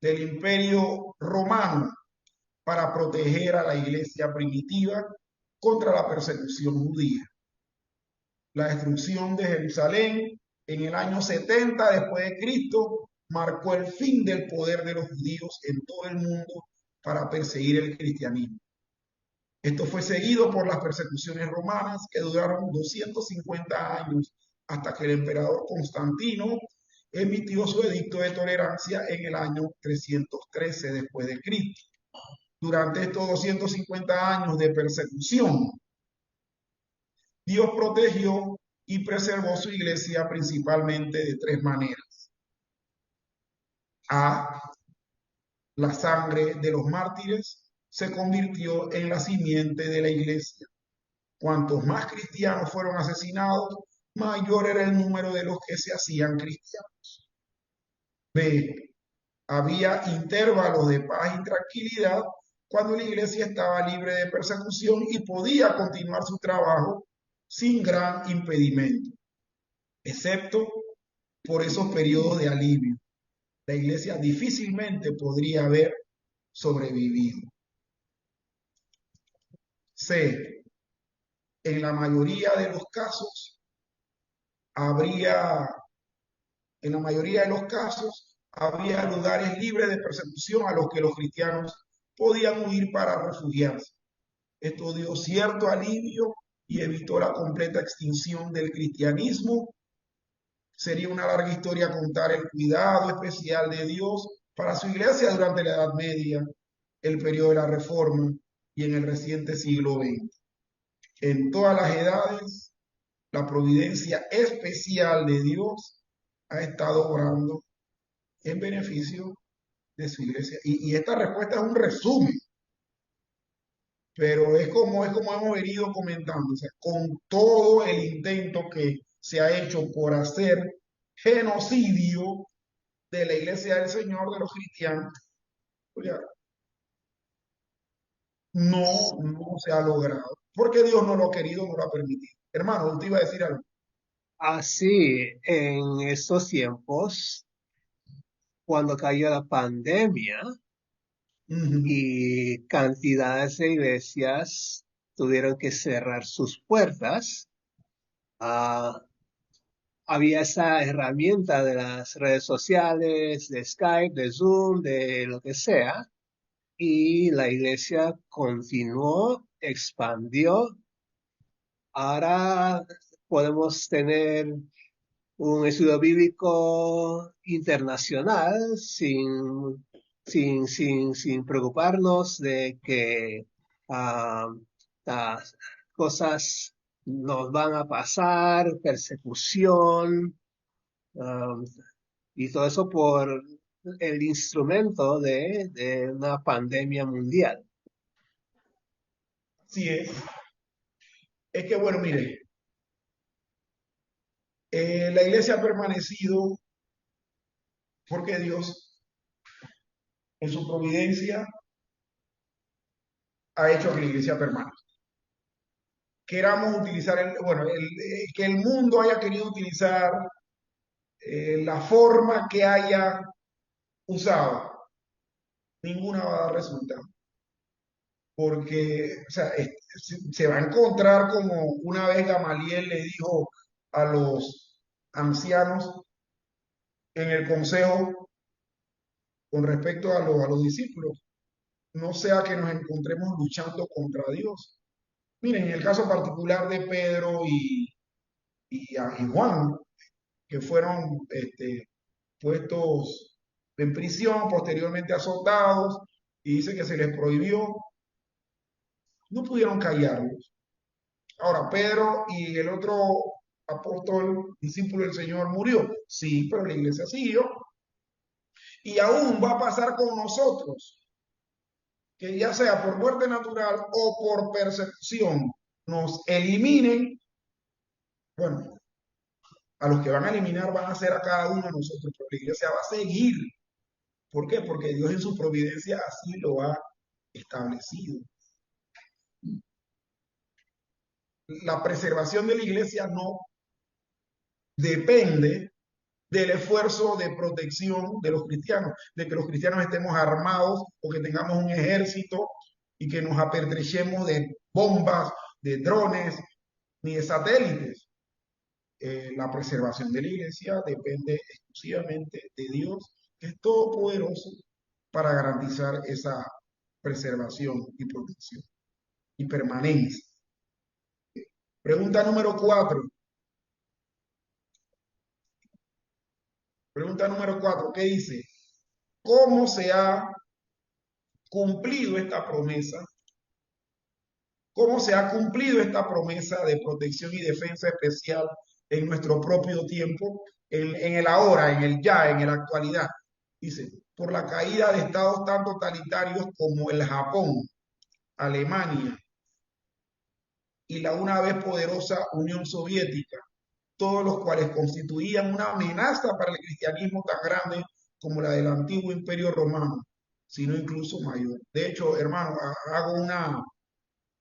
del imperio romano para proteger a la iglesia primitiva contra la persecución judía. La destrucción de Jerusalén en el año 70 después de Cristo marcó el fin del poder de los judíos en todo el mundo para perseguir el cristianismo. Esto fue seguido por las persecuciones romanas que duraron 250 años hasta que el emperador Constantino emitió su edicto de tolerancia en el año 313 después de Cristo. Durante estos 250 años de persecución, Dios protegió y preservó su iglesia principalmente de tres maneras. A, la sangre de los mártires se convirtió en la simiente de la iglesia. Cuantos más cristianos fueron asesinados, mayor era el número de los que se hacían cristianos. B, había intervalos de paz y tranquilidad cuando la iglesia estaba libre de persecución y podía continuar su trabajo sin gran impedimento, excepto por esos periodos de alivio. La iglesia difícilmente podría haber sobrevivido. C, en la mayoría de los casos, habría lugares libres de persecución a los que los cristianos podían huir para refugiarse. Esto dio cierto alivio y evitó la completa extinción del cristianismo. Sería una larga historia contar el cuidado especial de Dios para su iglesia durante la Edad Media, el periodo de la Reforma y en el reciente siglo XX. En todas las edades, la providencia especial de Dios ha estado obrando en beneficio de su iglesia. Y esta respuesta es un resumen pero es como hemos venido comentando, o sea, con todo el intento que se ha hecho por hacer genocidio de la iglesia del Señor, de los cristianos, pues ya no se ha logrado, porque Dios no lo ha querido, no lo ha permitido. Hermano, usted iba a decir algo. Así, en estos tiempos, cuando cayó la pandemia Ujú. y cantidades de iglesias tuvieron que cerrar sus puertas, ah, había esa herramienta de las redes sociales, de Skype, de Zoom, de lo que sea, y la iglesia continuó, expandió. Ahora podemos tener un estudio bíblico internacional sin preocuparnos de que ah, las cosas nos van a pasar, persecución, ah, y todo eso por el instrumento de una pandemia mundial. Así es que bueno, mire, la iglesia ha permanecido porque Dios, en su providencia, ha hecho que la iglesia permanezca. Queramos utilizar, que el mundo haya querido utilizar la forma que haya usado, ninguna va a dar resultado. Porque, o sea, se va a encontrar como una vez Gamaliel le dijo a los ancianos en el consejo con respecto a los discípulos, no sea que nos encontremos luchando contra Dios. Miren, en el caso particular de Pedro y Juan, que fueron puestos en prisión, posteriormente azotados, y dice que se les prohibió, no pudieron callarlos. Ahora, Pedro y el otro apóstol, discípulo del Señor, murió. Sí, pero la iglesia siguió. Y aún va a pasar con nosotros, que ya sea por muerte natural o por percepción, nos eliminen. Bueno, a los que van a eliminar van a ser a cada uno de nosotros, pero la iglesia va a seguir. ¿Por qué? Porque Dios en su providencia así lo ha establecido. La preservación de la iglesia no depende del esfuerzo de protección de los cristianos, de que los cristianos estemos armados o que tengamos un ejército y que nos apertrechemos de bombas, de drones, ni de satélites. La preservación de la iglesia depende exclusivamente de Dios, que es todopoderoso para garantizar esa preservación y protección y permanencia. Pregunta número 4. Pregunta número 4. ¿Qué dice? ¿Cómo se ha cumplido esta promesa? ¿Cómo se ha cumplido esta promesa de protección y defensa especial en nuestro propio tiempo, en el ahora, en el ya, en la actualidad? Dice, por la caída de estados tan totalitarios como el Japón, Alemania y la una vez poderosa Unión Soviética, todos los cuales constituían una amenaza para el cristianismo tan grande como la del antiguo imperio romano, sino incluso mayor. De hecho, hermano,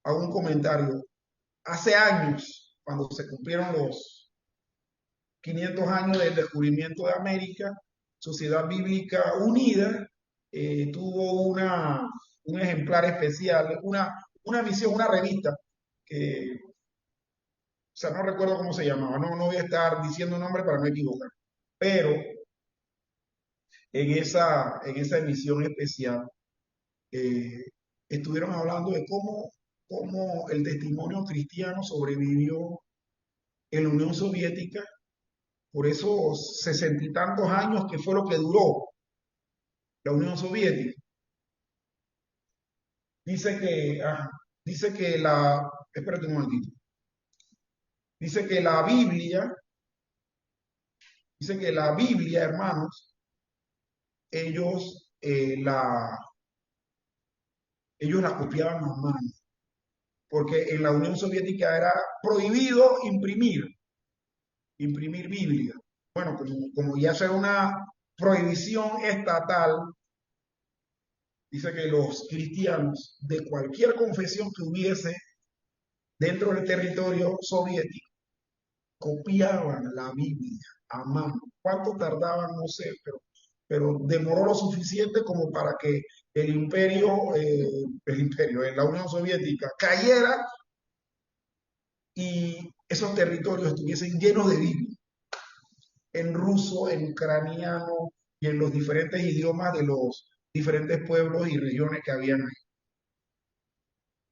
hago un comentario. Hace años, cuando se cumplieron los 500 años del descubrimiento de América, Sociedad Bíblica Unida tuvo un ejemplar especial, una misión, una revista que, o sea, no recuerdo cómo se llamaba, no voy a estar diciendo nombre para no equivocar, pero en esa emisión especial eh, estuvieron hablando de cómo el testimonio cristiano sobrevivió en la Unión Soviética por esos 60 y tantos años que fue lo que duró la Unión Soviética. Dice que, dice que espérate un momentito, dice que la Biblia, dice que la Biblia, hermanos, ellos la copiaban a mano. porque en la Unión Soviética era prohibido imprimir Biblia. Bueno, como ya era una prohibición estatal, dice que los cristianos de cualquier confesión que hubiese dentro del territorio soviético copiaban la Biblia a mano. ¿Cuánto tardaban? No sé, pero demoró lo suficiente como para que el imperio, en la Unión Soviética cayera y esos territorios estuviesen llenos de Biblia, en ruso, en ucraniano y en los diferentes idiomas de los diferentes pueblos y regiones que habían ahí.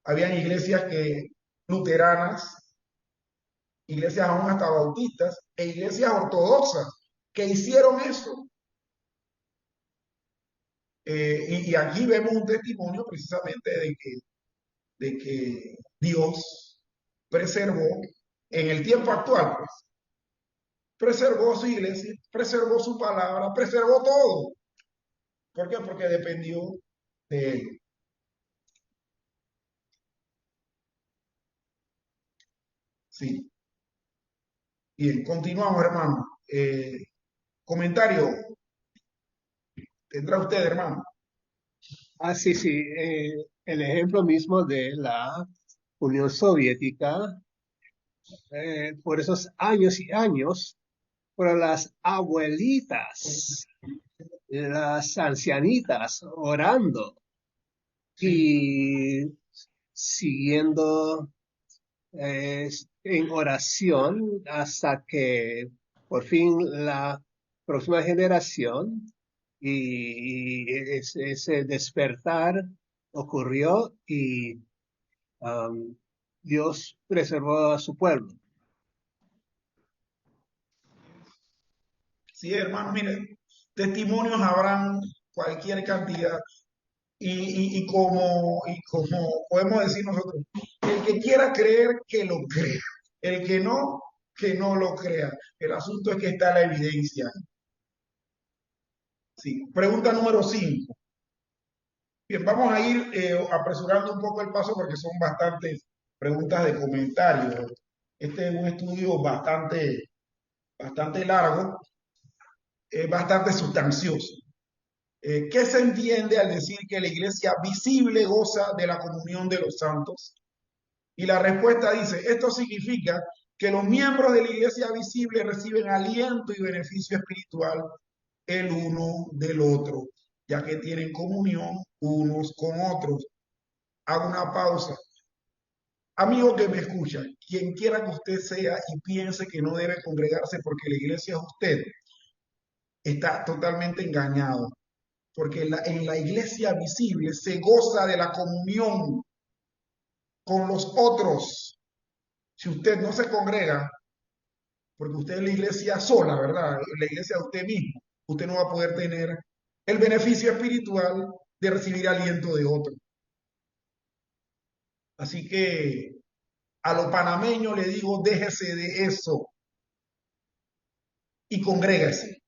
Habían iglesias luteranas, iglesias aún hasta bautistas e iglesias ortodoxas que hicieron eso. Y aquí vemos un testimonio precisamente de que Dios preservó en el tiempo actual, pues, preservó su iglesia, preservó su palabra, preservó todo. ¿Por qué? Porque dependió de él. Sí. Bien, continuamos, hermano. Comentario tendrá usted, hermano. Ah, sí, sí. El ejemplo mismo de la Unión Soviética, por esos años y años, fueron las abuelitas, las ancianitas orando Sí. y siguiendo en oración hasta que por fin la próxima generación ese despertar ocurrió y Dios preservó a su pueblo. Sí, hermano, mire, testimonios habrán cualquier cantidad. Y como podemos decir nosotros, el que quiera creer, que lo crea. El que no lo crea. El asunto es que está la evidencia. Sí. Pregunta número 5. Bien, vamos a ir apresurando un poco el paso porque son bastantes preguntas de comentario. Este es un estudio bastante largo, bastante sustancioso. ¿Qué se entiende al decir que la iglesia visible goza de la comunión de los santos? Y la respuesta dice, esto significa que los miembros de la iglesia visible reciben aliento y beneficio espiritual el uno del otro, ya que tienen comunión unos con otros. Hago una pausa. Amigo que me escucha, quien quiera que usted sea y piense que no debe congregarse porque la iglesia es usted, está totalmente engañado, porque en la iglesia visible se goza de la comunión con los otros. Si usted no se congrega, porque usted es la iglesia sola, ¿verdad? La iglesia de usted mismo, usted no va a poder tener el beneficio espiritual de recibir aliento de otro. Así que a los panameños le digo, déjese de eso y congrégase.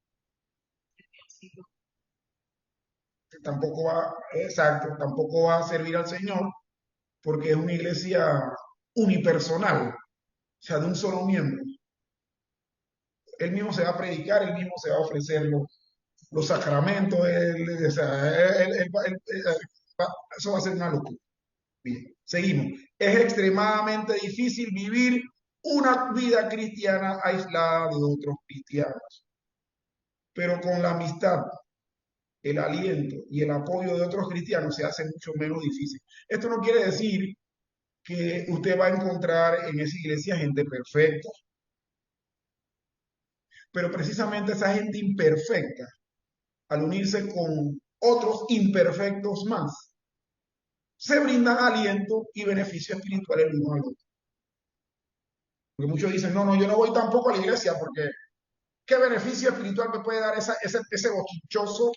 Tampoco va, exacto, tampoco va a servir al Señor porque es una iglesia unipersonal, o sea, de un solo miembro. Él mismo se va a predicar, él mismo se va a ofrecer los sacramentos, o sea, eso va a ser una locura. Bien, seguimos. Es extremadamente difícil vivir una vida cristiana aislada de otros cristianos, pero con la amistad, el aliento y el apoyo de otros cristianos se hace mucho menos difícil. Esto no quiere decir que usted va a encontrar en esa iglesia gente perfecta, pero precisamente esa gente imperfecta, al unirse con otros imperfectos más, se brindan aliento y beneficio espiritual el uno al otro. Porque muchos dicen, no, no, yo no voy tampoco a la iglesia porque ¿qué beneficio espiritual me puede dar ese bochichoso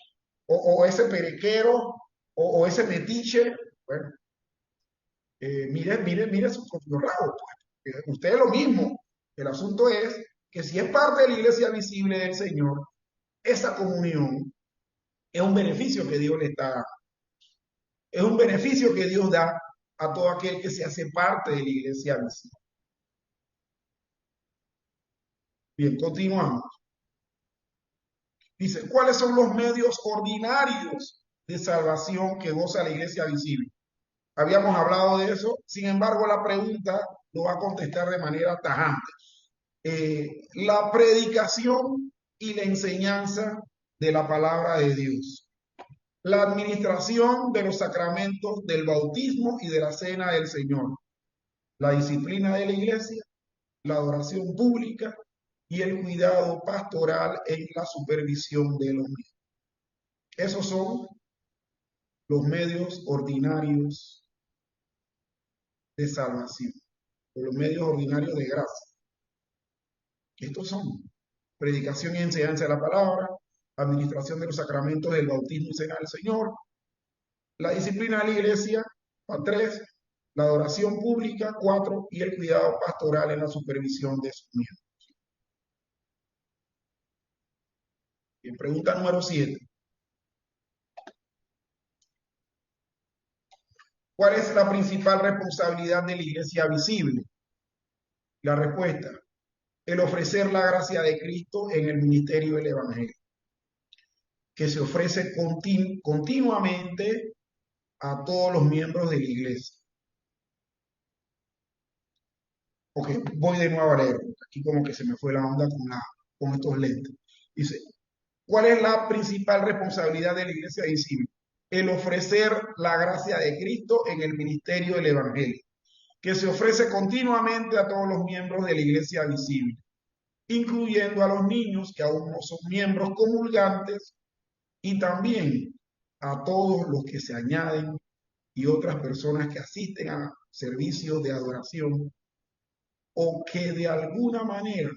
o ese perequero o ese metiche? Bueno, mire su propio rabo, pues. Usted es lo mismo. El asunto es que si es parte de la iglesia visible del Señor, esa comunión es un beneficio que Dios le está, es un beneficio que Dios da a todo aquel que se hace parte de la iglesia visible. Bien, continuamos. Dice, ¿cuáles son los medios ordinarios de salvación que goza la iglesia visible? Habíamos hablado de eso, sin embargo, la pregunta lo va a contestar de manera tajante. La predicación y la enseñanza de la palabra de Dios, la administración de los sacramentos del bautismo y de la cena del Señor, la disciplina de la iglesia, la adoración pública y el cuidado pastoral en la supervisión de los mismos. Esos son los medios ordinarios de salvación, o los medios ordinarios de gracia. Estos son predicación y enseñanza de la palabra, administración de los sacramentos del bautismo y cena del Señor, la disciplina de la iglesia, 3, la adoración pública, 4, y el cuidado pastoral en la supervisión de sus miembros. Bien, pregunta número 7. ¿Cuál es la principal responsabilidad de la iglesia visible? La respuesta, el ofrecer la gracia de Cristo en el ministerio del Evangelio, que se ofrece continuamente a todos los miembros de la iglesia. Ok, voy de nuevo a leer. Aquí como que se me fue la onda con estos lentes. Dice, ¿cuál es la principal responsabilidad de la iglesia visible? El ofrecer la gracia de Cristo en el ministerio del Evangelio, que se ofrece continuamente a todos los miembros de la iglesia visible, incluyendo a los niños que aún no son miembros comulgantes y también a todos los que se añaden y otras personas que asisten a servicios de adoración o que de alguna manera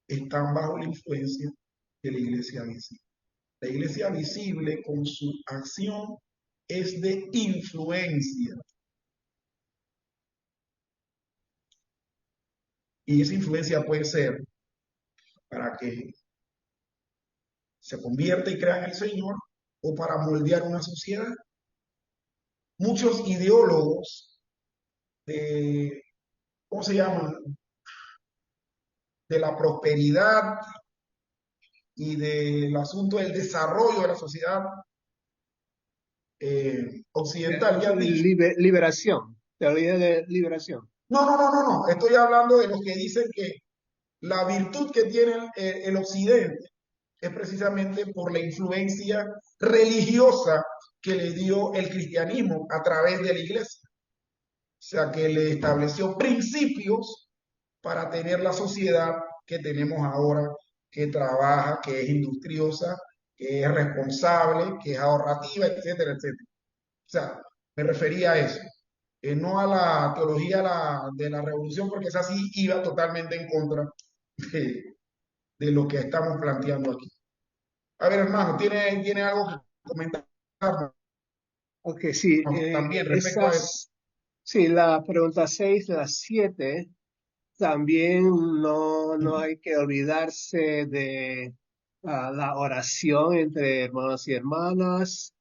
están bajo la influencia de la iglesia visible. La iglesia visible con su acción es de influencia. Y esa influencia puede ser para que se convierta y crea en el Señor o para moldear una sociedad. Muchos ideólogos de, ¿cómo se llaman? De la prosperidad y del asunto del desarrollo de la sociedad occidental, ya han dicho. Liberación, teoría de liberación. No. Estoy hablando de los que dicen que la virtud que tiene el occidente es precisamente por la influencia religiosa que le dio el cristianismo a través de la iglesia. O sea, que le estableció principios para tener la sociedad que tenemos ahora, que trabaja, que es industriosa, que es responsable, que es ahorrativa, etcétera, etcétera. O sea, me refería a eso. No a la teología de la revolución, porque esa sí iba totalmente en contra de lo que estamos planteando aquí. A ver, hermano, ¿tiene algo que comentar? Ok, sí. También respecto a eso. Sí, la pregunta 6, la 7, también no hay que olvidarse de la oración entre hermanos y hermanas,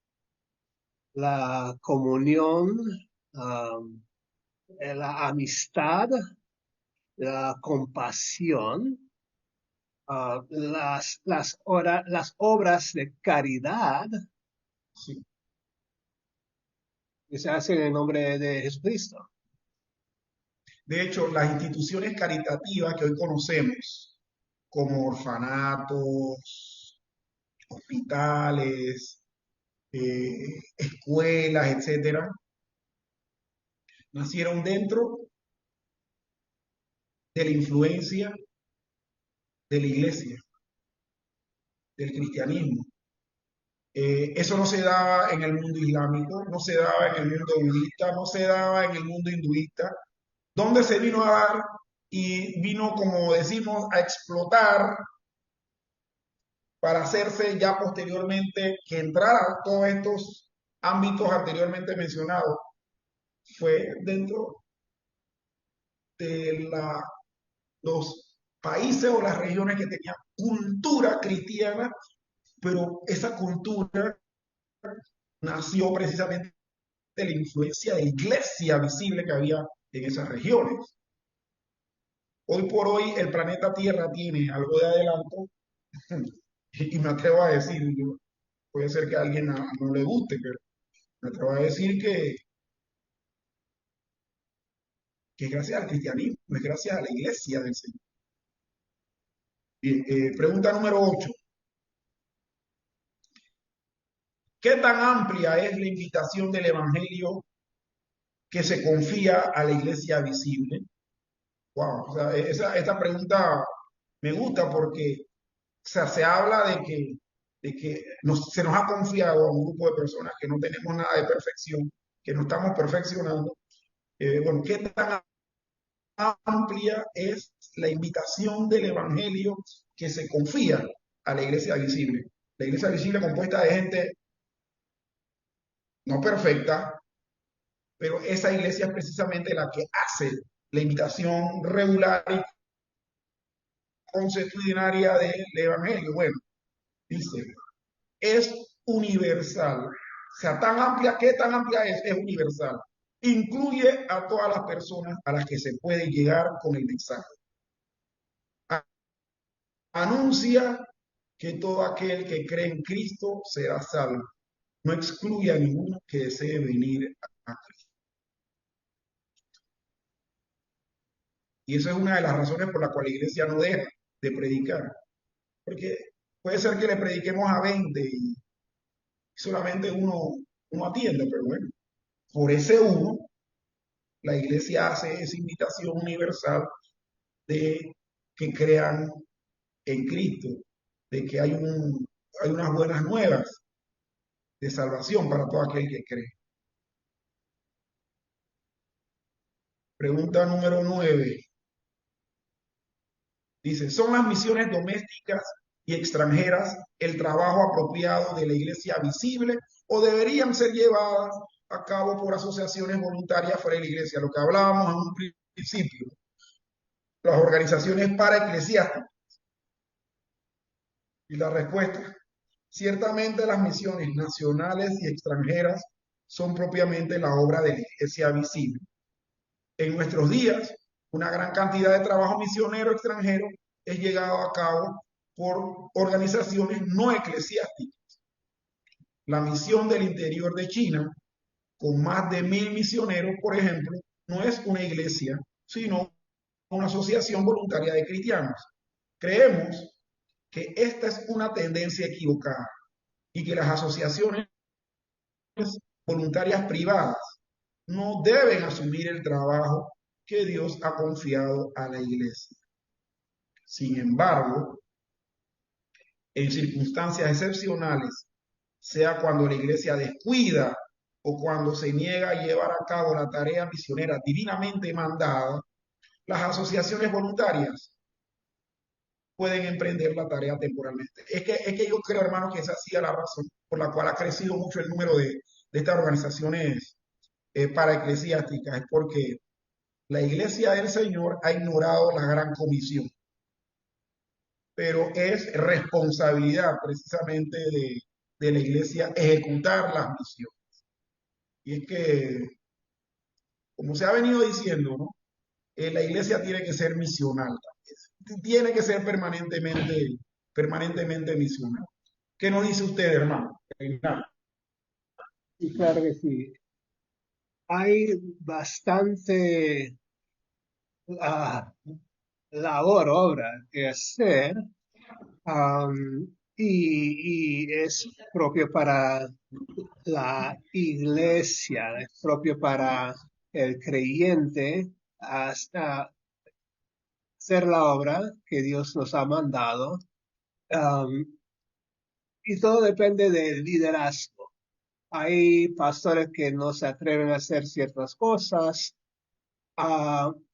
la comunión, la amistad, la compasión, las obras de caridad Sí. que se hacen en nombre de Jesucristo. De hecho, las instituciones caritativas que hoy conocemos, como orfanatos, hospitales, escuelas, etcétera, nacieron dentro de la influencia de la iglesia, del cristianismo. Eso no se daba en el mundo islámico, no se daba en el mundo budista, no se daba en el mundo hinduista, donde se vino a dar y vino, como decimos, a explotar para hacerse ya posteriormente que entrara todos estos ámbitos anteriormente mencionados, fue dentro de los países o las regiones que tenían cultura cristiana, pero esa cultura nació precisamente de la influencia de iglesia visible que había en esas regiones. Hoy por hoy el planeta Tierra tiene algo de adelanto y me atrevo a decir, puede ser que a alguien no le guste, pero me atrevo a decir que es gracias al cristianismo, es gracias a la iglesia del Señor. Bien, pregunta número 8. ¿Qué tan amplia es la invitación del Evangelio que se confía a la iglesia visible? Wow, o sea, esta pregunta me gusta porque o sea, se habla de que se nos ha confiado a un grupo de personas que no tenemos nada de perfección, que no estamos perfeccionando. Bueno, ¿qué tan amplia es la invitación del Evangelio que se confía a la iglesia visible? La iglesia visible compuesta de gente no perfecta, pero esa iglesia es precisamente la que hace la invitación regular y consuetudinaria del Evangelio. Bueno, dice, es universal. O sea, tan amplia, ¿qué tan amplia es? Es universal. Incluye a todas las personas a las que se puede llegar con el mensaje. Anuncia que todo aquel que cree en Cristo será salvo. No excluye a ninguno que desee venir a Cristo. Y esa es una de las razones por las cuales la iglesia no deja de predicar. Porque puede ser que le prediquemos a 20 y solamente uno atiende, pero bueno, por ese uno, la iglesia hace esa invitación universal de que crean en Cristo, de que hay unas buenas nuevas de salvación para todo aquel que cree. Pregunta número 9. Dice, ¿son las misiones domésticas y extranjeras el trabajo apropiado de la iglesia visible o deberían ser llevadas a cabo por asociaciones voluntarias fuera de la iglesia? Lo que hablábamos en un principio, las organizaciones para eclesiásticas. Y la respuesta, ciertamente las misiones nacionales y extranjeras son propiamente la obra de la iglesia visible. En nuestros días, una gran cantidad de trabajo misionero extranjero es llevado a cabo por organizaciones no eclesiásticas. La misión del interior de China, con más de 1000 misioneros, por ejemplo, no es una iglesia, sino una asociación voluntaria de cristianos. Creemos que esta es una tendencia equivocada y que las asociaciones voluntarias privadas no deben asumir el trabajo que Dios ha confiado a la iglesia. Sin embargo, en circunstancias excepcionales, sea cuando la iglesia descuida o cuando se niega a llevar a cabo la tarea misionera divinamente mandada, las asociaciones voluntarias pueden emprender la tarea temporalmente. Es que yo creo, hermano, que esa ha sido la razón por la cual ha crecido mucho el número de estas organizaciones para eclesiásticas, es porque la iglesia del Señor ha ignorado la gran comisión, pero es responsabilidad precisamente de la iglesia ejecutar las misiones. Y es que, como se ha venido diciendo, ¿no? La iglesia tiene que ser misional, tiene que ser permanentemente misional. ¿Qué nos dice usted, hermano? Y claro que sí, hay bastante ah, labor, obra que hacer, y es propio para la iglesia, es propio para el creyente hasta hacer la obra que Dios nos ha mandado. um, y todo depende del liderazgo. Hay pastores que no se atreven a hacer ciertas cosas,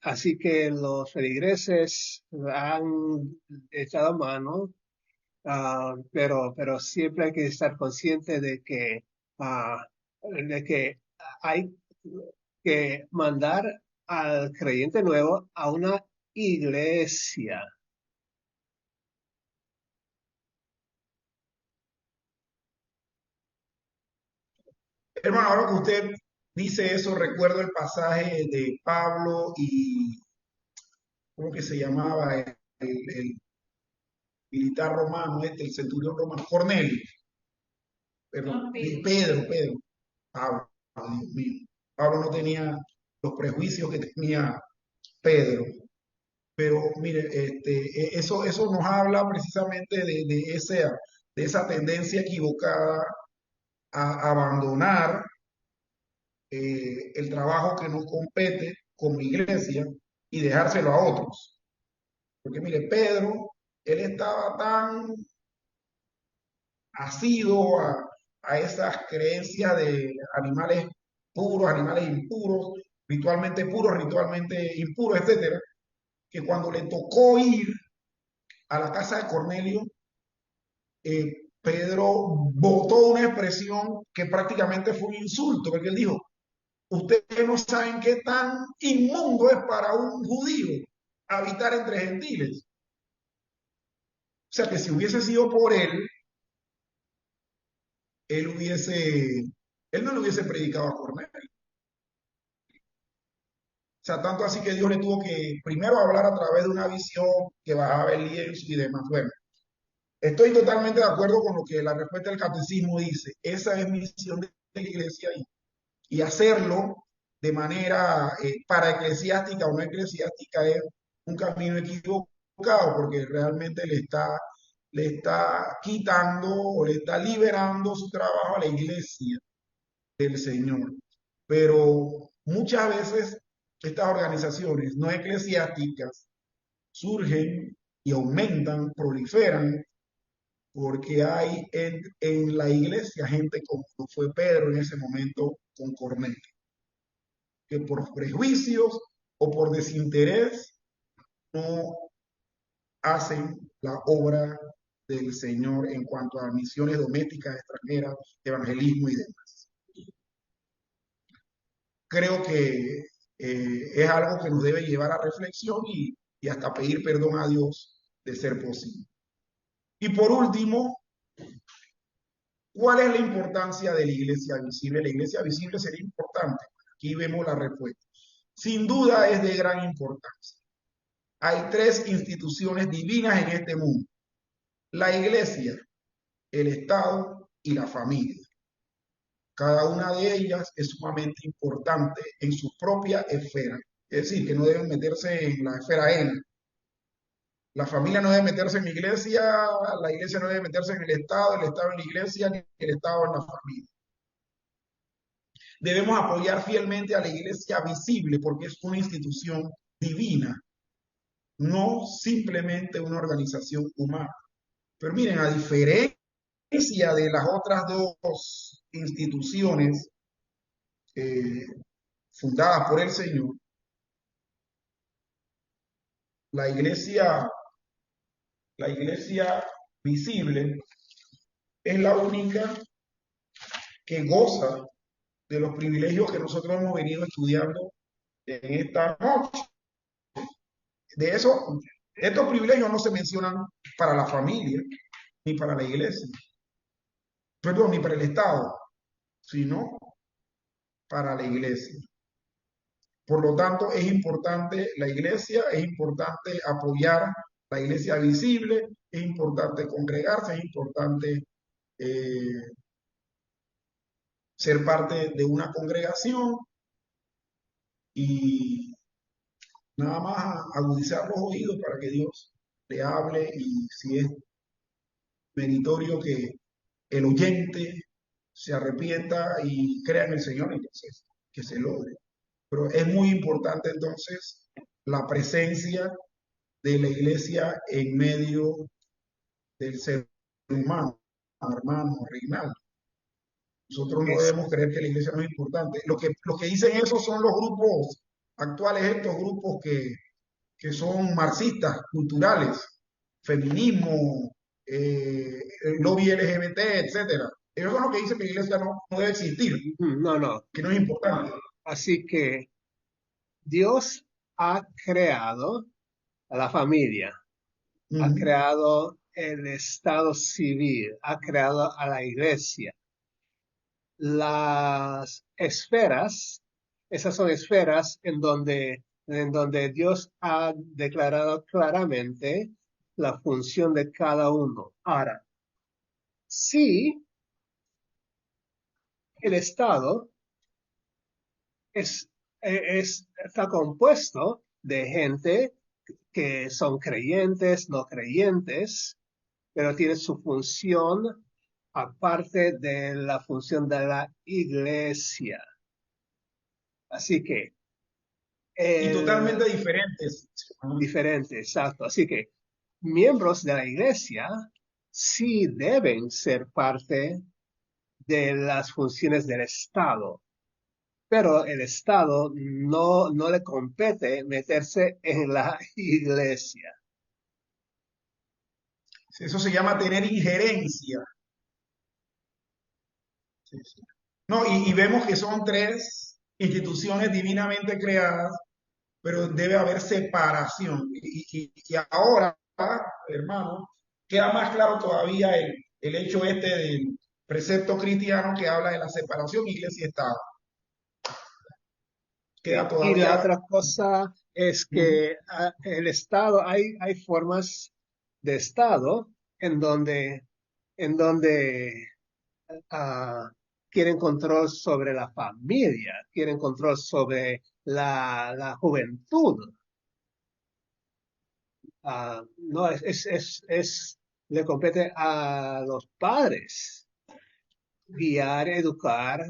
así que los feligreses han echado mano, pero siempre hay que estar consciente de que hay que mandar al creyente nuevo a una iglesia. Hermano, ahora que usted dice eso, recuerdo el pasaje de Pablo y, ¿cómo que se llamaba? El militar romano, el centurión romano, Cornelio, perdón, Pedro, Pablo, Dios mío. Pablo no tenía los prejuicios que tenía Pedro. Pero mire, eso nos habla precisamente de esa tendencia equivocada a abandonar el trabajo que nos compete como iglesia y dejárselo a otros. Porque mire, Pedro, él estaba tan asido a esas creencias de animales puros, animales impuros, ritualmente impuros, etcétera, que cuando le tocó ir a la casa de Cornelio, Pedro botó una expresión que prácticamente fue un insulto, porque él dijo, ustedes no saben qué tan inmundo es para un judío habitar entre gentiles. O sea que si hubiese sido por él hubiese, él no le hubiese predicado a Cornelio. O sea, tanto así que Dios le tuvo que primero hablar a través de una visión que bajaba el lienzo y demás. Bueno, estoy totalmente de acuerdo con lo que la respuesta del catecismo dice. Esa es misión de la iglesia y hacerlo de manera para eclesiástica o no eclesiástica es un camino equivocado porque realmente le está quitando o le está liberando su trabajo a la iglesia del Señor. Pero muchas veces estas organizaciones no eclesiásticas surgen y aumentan, proliferan, porque hay en la iglesia gente como fue Pedro en ese momento con Cornelio, que por prejuicios o por desinterés no hacen la obra del Señor en cuanto a misiones domésticas, extranjeras, evangelismo y demás. Creo que es algo que nos debe llevar a reflexión y hasta pedir perdón a Dios de ser posible. Y por último, ¿cuál es la importancia de la iglesia visible? La iglesia visible sería importante. Aquí vemos la respuesta. Sin duda es de gran importancia. Hay tres instituciones divinas en este mundo: la iglesia, el Estado y la familia. Cada una de ellas es sumamente importante en su propia esfera. Es decir, que no deben meterse en la esfera ajena. La familia no debe meterse en la iglesia no debe meterse en el Estado en la iglesia, ni el Estado en la familia. Debemos apoyar fielmente a la iglesia visible porque es una institución divina, no simplemente una organización humana. Pero miren, a diferencia de las otras dos instituciones eh, fundadas por el Señor, la iglesia, la iglesia visible es la única que goza de los privilegios que nosotros hemos venido estudiando en esta noche. De eso, estos privilegios no se mencionan para la familia ni para la iglesia, perdón, ni para el Estado, sino para la iglesia. Por lo tanto, es importante la iglesia, es importante apoyar la iglesia visible, es importante congregarse, es importante eh, ser parte de una congregación y nada más agudizar los oídos para que Dios le hable y si es meritorio que el oyente se arrepienta y crea en el Señor, entonces que se logre. Pero es muy importante entonces la presencia de la iglesia en medio del ser humano, hermano, Reinaldo. Nosotros no Es, debemos creer que la iglesia no es importante. Los que dicen eso son los grupos actuales, estos grupos que son marxistas, culturales, feminismo, lobby LGBT, etcétera. Ellos son los que dicen que la iglesia no debe existir, no, no. que no es importante. Así que Dios ha creado a la familia, ha Uh-huh. creado el estado civil, ha creado a la iglesia. las esferas, esas son esferas en donde Dios ha declarado claramente la función de cada uno. Ahora, sí, el Estado es, está compuesto de gente que son creyentes, no creyentes, pero tiene su función aparte de la función de la iglesia. Así que Y el totalmente diferentes. diferente, exacto. Así que miembros de la iglesia sí deben ser parte de las funciones del Estado, pero el Estado no le compete meterse en la iglesia. Eso se llama tener injerencia. Sí, sí. No, y vemos que son tres instituciones divinamente creadas, pero debe haber separación. Y ahora, hermano, queda más claro todavía el hecho este del precepto cristiano que habla de la separación iglesia-estado. Queda Y la todavía. otra cosa es Ujú. que el Estado, hay formas de Estado en donde ah, quieren control sobre la familia, quieren control sobre la juventud. No, le compete a los padres guiar, educar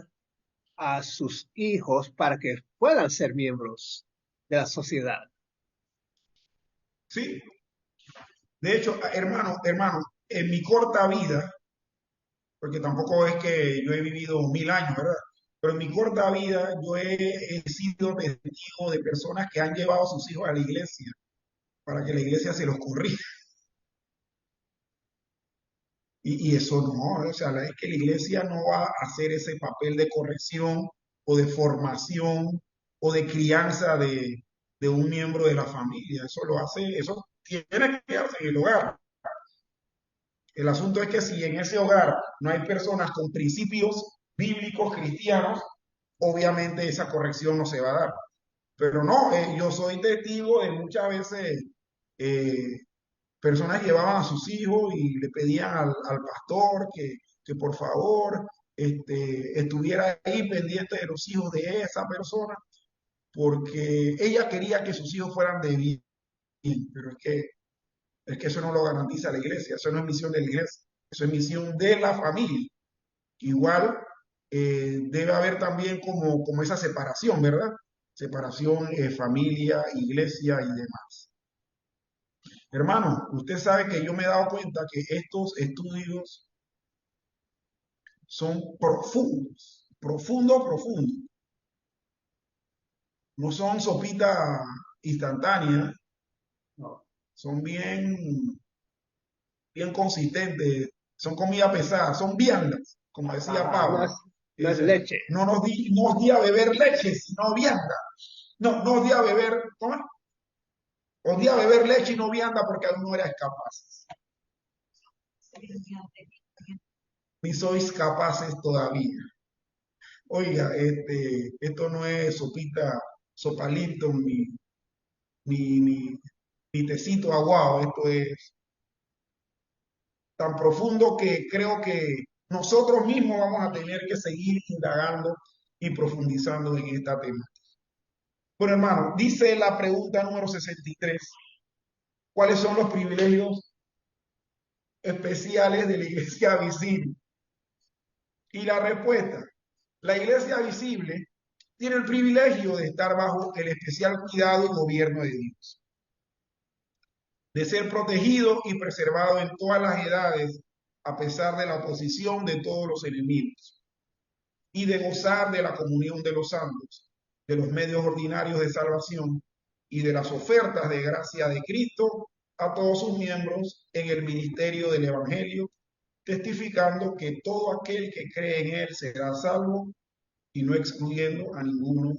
a sus hijos para que puedan ser miembros de la sociedad. Sí, de hecho, hermano, en mi corta vida, porque tampoco es que yo he vivido 1000 años, ¿verdad? Pero en mi corta vida yo he sido testigo de personas que han llevado a sus hijos a la iglesia para que la iglesia se los corrija. Y eso no, o sea, es que la iglesia no va a hacer ese papel de corrección o de formación o de crianza de un miembro de la familia. Eso lo hace, eso tiene que hacer en el hogar. El asunto es que si en ese hogar no hay personas con principios bíblicos cristianos, obviamente esa corrección no se va a dar. Pero no, yo soy testigo de muchas veces eh, personas llevaban a sus hijos y le pedían al pastor que por favor estuviera ahí pendiente de los hijos de esa persona, porque ella quería que sus hijos fueran de bien, pero es que eso no lo garantiza la iglesia, eso no es misión de la iglesia, eso es misión de la familia. Igual debe haber también como esa separación, ¿verdad? Separación familia, iglesia y demás. Hermano, usted sabe que yo me he dado cuenta que estos estudios son profundos, profundos. No son sopitas instantáneas, No, son bien consistentes, son comida pesada, son viandas, como decía ajá, Pablo. no es Dice, leche. no os di a beber leche, sino vianda. No os di a beber, ¿cómo es? Os di a beber leche y no vianda porque aún no erais capaces. Ni sois capaces todavía. Oiga, esto no es sopita, sopalito, ni, ni, ni tecito aguado, esto es tan profundo que creo que nosotros mismos vamos a tener que seguir indagando y profundizando en esta tema. Bueno, hermano, dice la pregunta número 63, ¿cuáles son los privilegios especiales de la iglesia visible? Y la respuesta, la iglesia visible tiene el privilegio de estar bajo el especial cuidado y gobierno de Dios, de ser protegido y preservado en todas las edades, a pesar de la oposición de todos los enemigos, y de gozar de la comunión de los santos, de los medios ordinarios de salvación y de las ofertas de gracia de Cristo a todos sus miembros en el ministerio del Evangelio, testificando que todo aquel que cree en Él será salvo y no excluyendo a ninguno